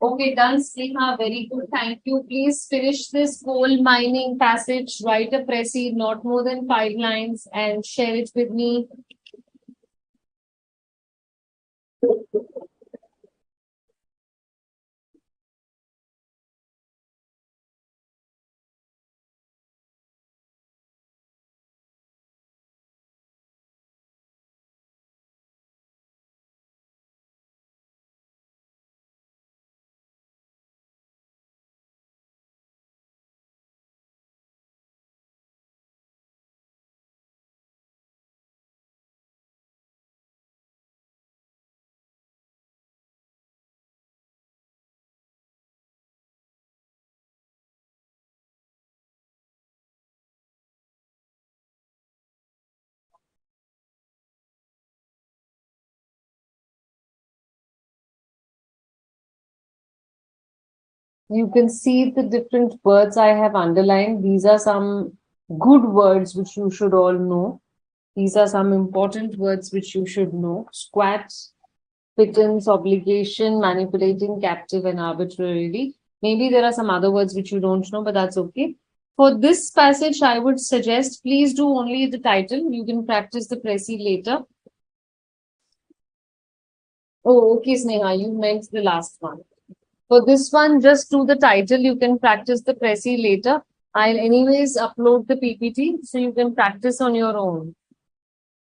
Speaker 1: Okay, done, Sneha. Very good. Thank you. Please finish this coal mining passage. Write a Precis, not more than 5 lines, and share it with me. You can see the different words I have underlined. These are some good words which you should all know. These are some important words which you should know. Squat, pittance, obligation, manipulating, captive, and arbitrarily. Maybe there are some other words which you don't know, but that's okay. For this passage, I would suggest please do only the title. You can practice the Precis later. Oh, okay, Sneha, you meant the last one. For this one, just do the title. You can practice the Precis later. I'll anyways upload the PPT so you can practice on your own.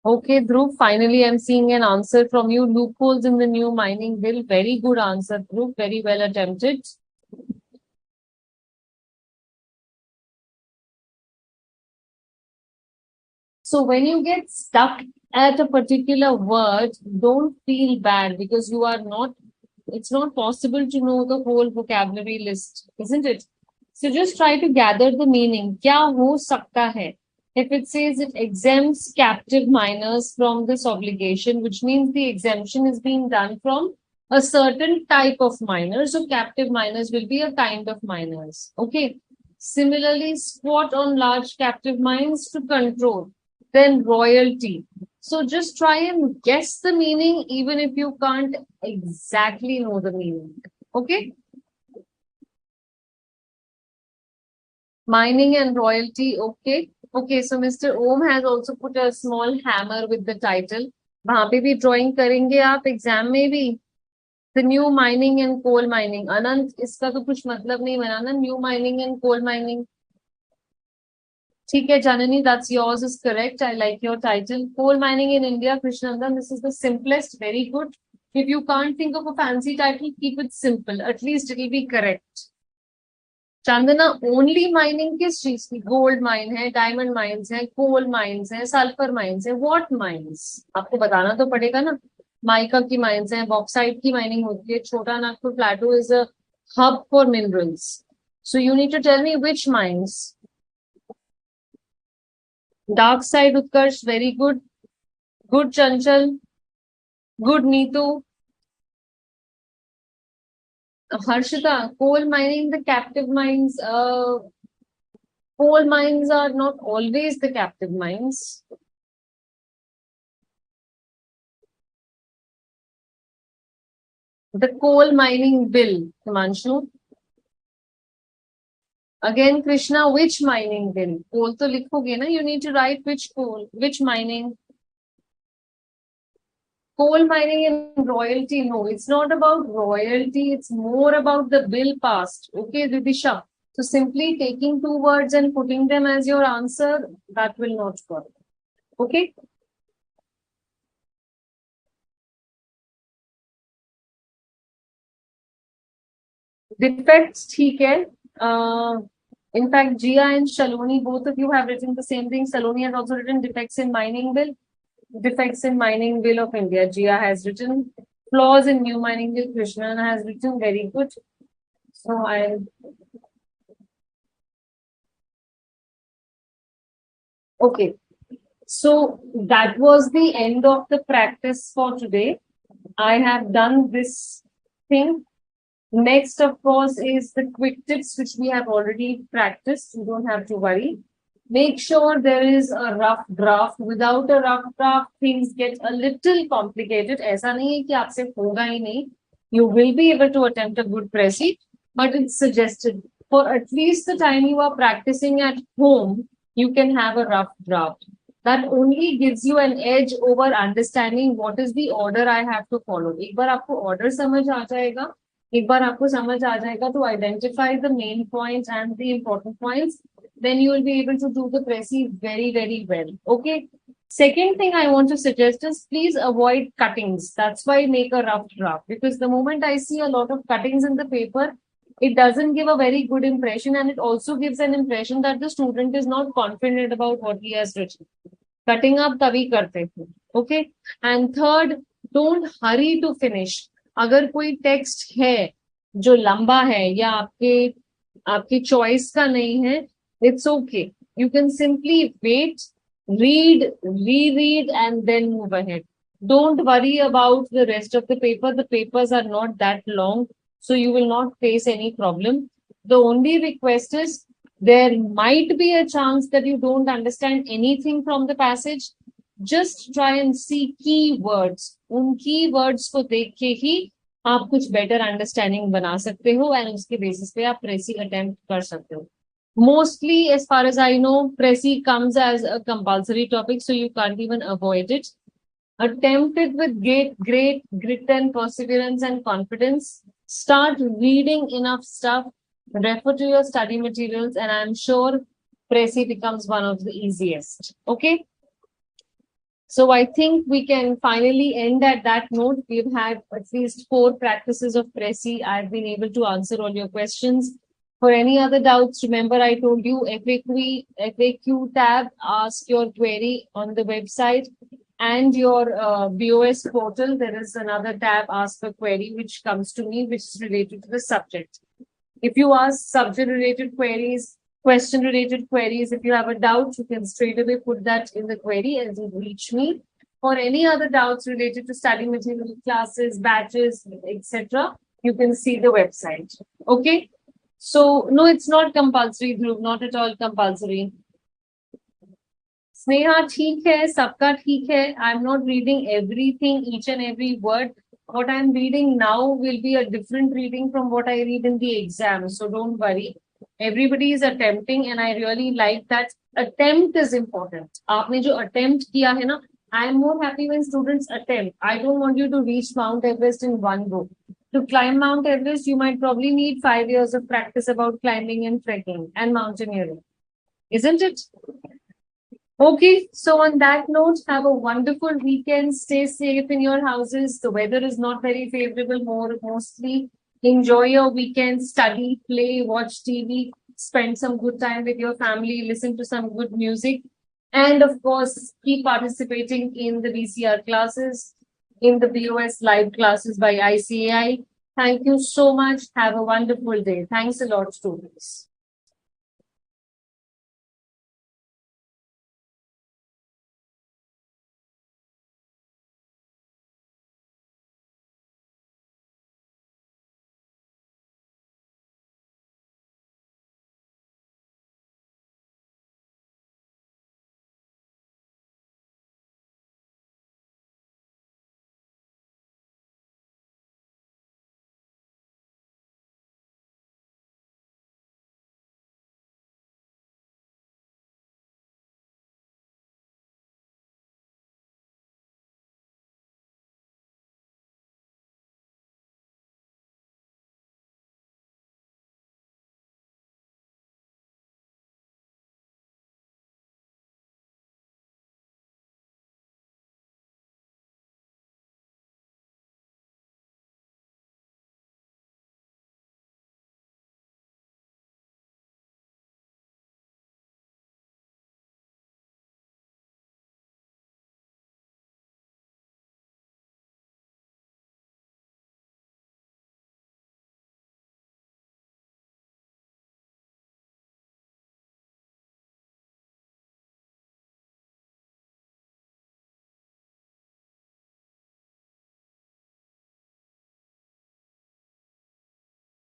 Speaker 1: Okay, Dhruv, finally I'm seeing an answer from you. Loopholes in the new mining bill. Very good answer, Dhruv. Very well attempted. So when you get stuck at a particular word, don't feel bad because you are not, it's not possible to know the whole vocabulary list, isn't it? So just try to gather the meaning. क्या हो सकता है? If it says it exempts captive miners from this obligation, which means the exemption is being done from a certain type of miners. So captive miners will be a kind of miners. Okay. Similarly, squat on large captive mines to control. Then royalty. So just try and guess the meaning, even if you can't exactly know the meaning. Okay. Mining and royalty. Okay. Okay. So Mr. Om has also put a small hammer with the title. वहां पे भी drawing करेंगे आप exam में भी the new mining and coal mining. अनंत इसका तो कुछ मतलब नहीं बनाना new mining and coal mining. ठीक है Janani, that's yours is correct. I like your title. Coal mining in India, Krishnandan. This is the simplest. Very good. If you can't think of a fancy title, keep it simple. At least it will be correct. Chandana only mining किस चीज की gold mine है diamond mines है coal mines है sulphur mines है what mines आपको बताना तो पड़ेगा ना माइका की माइंस है बॉक्साइट की माइनिंग होती है Chota Nagpur plateau is a hub for minerals so you need to tell me which mines dark side Utkarsh very good good Chanchal good Neetu Harshita, coal mining, the captive mines, coal mines are not always the captive mines. The coal mining bill, Himanshu. Again, Krishna, which mining bill? Coal to likhoge na, you need to write which coal, which mining. Coal mining and royalty, no, it's not about royalty, it's more about the bill passed. Okay, Didisha. So simply taking two words and putting them as your answer, that will not work. Okay. Defects, ठीक है. In fact, Gia and Shaloni, both of you have written the same thing. Saloni has also written defects in mining bill. Defects in mining bill of India. Gia has written flaws in new mining bill. Krishna has written very good. So I. Okay. So that was the end of the practice for today. I have done this thing. Next, of course, is the quick tips, which we have already practiced. You don't have to worry. Make sure there is a rough draft. Without a rough draft, things get a little complicated. ऐसा नहीं है कि आपसे होगा ही नहीं. You will be able to attempt a good Prezi, but it's suggested for at least the time you are practicing at home, you can have a rough draft. That only gives you an edge over understanding what is the order I have to follow. एक बार आपको order समझ आ जाएगा, एक बार आपको समझ आ जाएगा to identify the main points and the important points, then you will be able to do the Prezi very, very well. Okay. Second thing I want to suggest is please avoid cuttings. That's why I make a rough draft, because the moment I see a lot of cuttings in the paper, it doesn't give a very good impression, and it also gives an impression that the student is not confident about what he has written. Cutting up तभी करते थे. Okay. And third, don't hurry to finish. अगर कोई text है जो लंबा है या आपकी choice का नहीं है, it's okay. You can simply wait, read, reread, and then move ahead. Don't worry about the rest of the paper. The papers are not that long, so you will not face any problem. The only request is there might be a chance that you don't understand anything from the passage. Just try and see keywords. उन keywords को देख के ही आप कुछ better understanding बना सकते हो, and उसके basis पे आप Prezi attempt कर सकते हो. Mostly, as far as I know, Prezi comes as a compulsory topic, so you can't even avoid it. Attempt it with great grit and perseverance and confidence. Start reading enough stuff, refer to your study materials, and I'm sure Prezi becomes one of the easiest. Okay. So I think we can finally end at that note. We've had at least 4 practices of Prezi. I've been able to answer all your questions. For any other doubts, remember I told you FAQ tab, ask your query on the website, and your BOS portal. There is another tab, ask a query, which comes to me, which is related to the subject. If you ask subject related queries, question related queries, if you have a doubt, you can straight away put that in the query and it will reach me. For any other doubts related to study material, classes, batches, etc., you can see the website. Okay. So, no, it's not compulsory, Dhruv, not at all compulsory. Sneha, ठीक है, सबका ठीक है. I'm not reading everything, each and every word. What I'm reading now will be a different reading from what I read in the exam. So don't worry. Everybody is attempting, and I really like that. Attempt is important. आपने जो attempt किया है ना, I am more happy when students attempt. I don't want you to reach Mount Everest in one go. To climb Mount Everest, you might probably need 5 years of practice about climbing and trekking and mountaineering. Isn't it? Okay, so on that note, have a wonderful weekend. Stay safe in your houses. The weather is not very favorable, mostly. Enjoy your weekend, study, play, watch TV, spend some good time with your family, listen to some good music, and of course, keep participating in the BCR classes, in the BOS live classes by ICAI. Thank you so much. Have a wonderful day. Thanks a lot, students.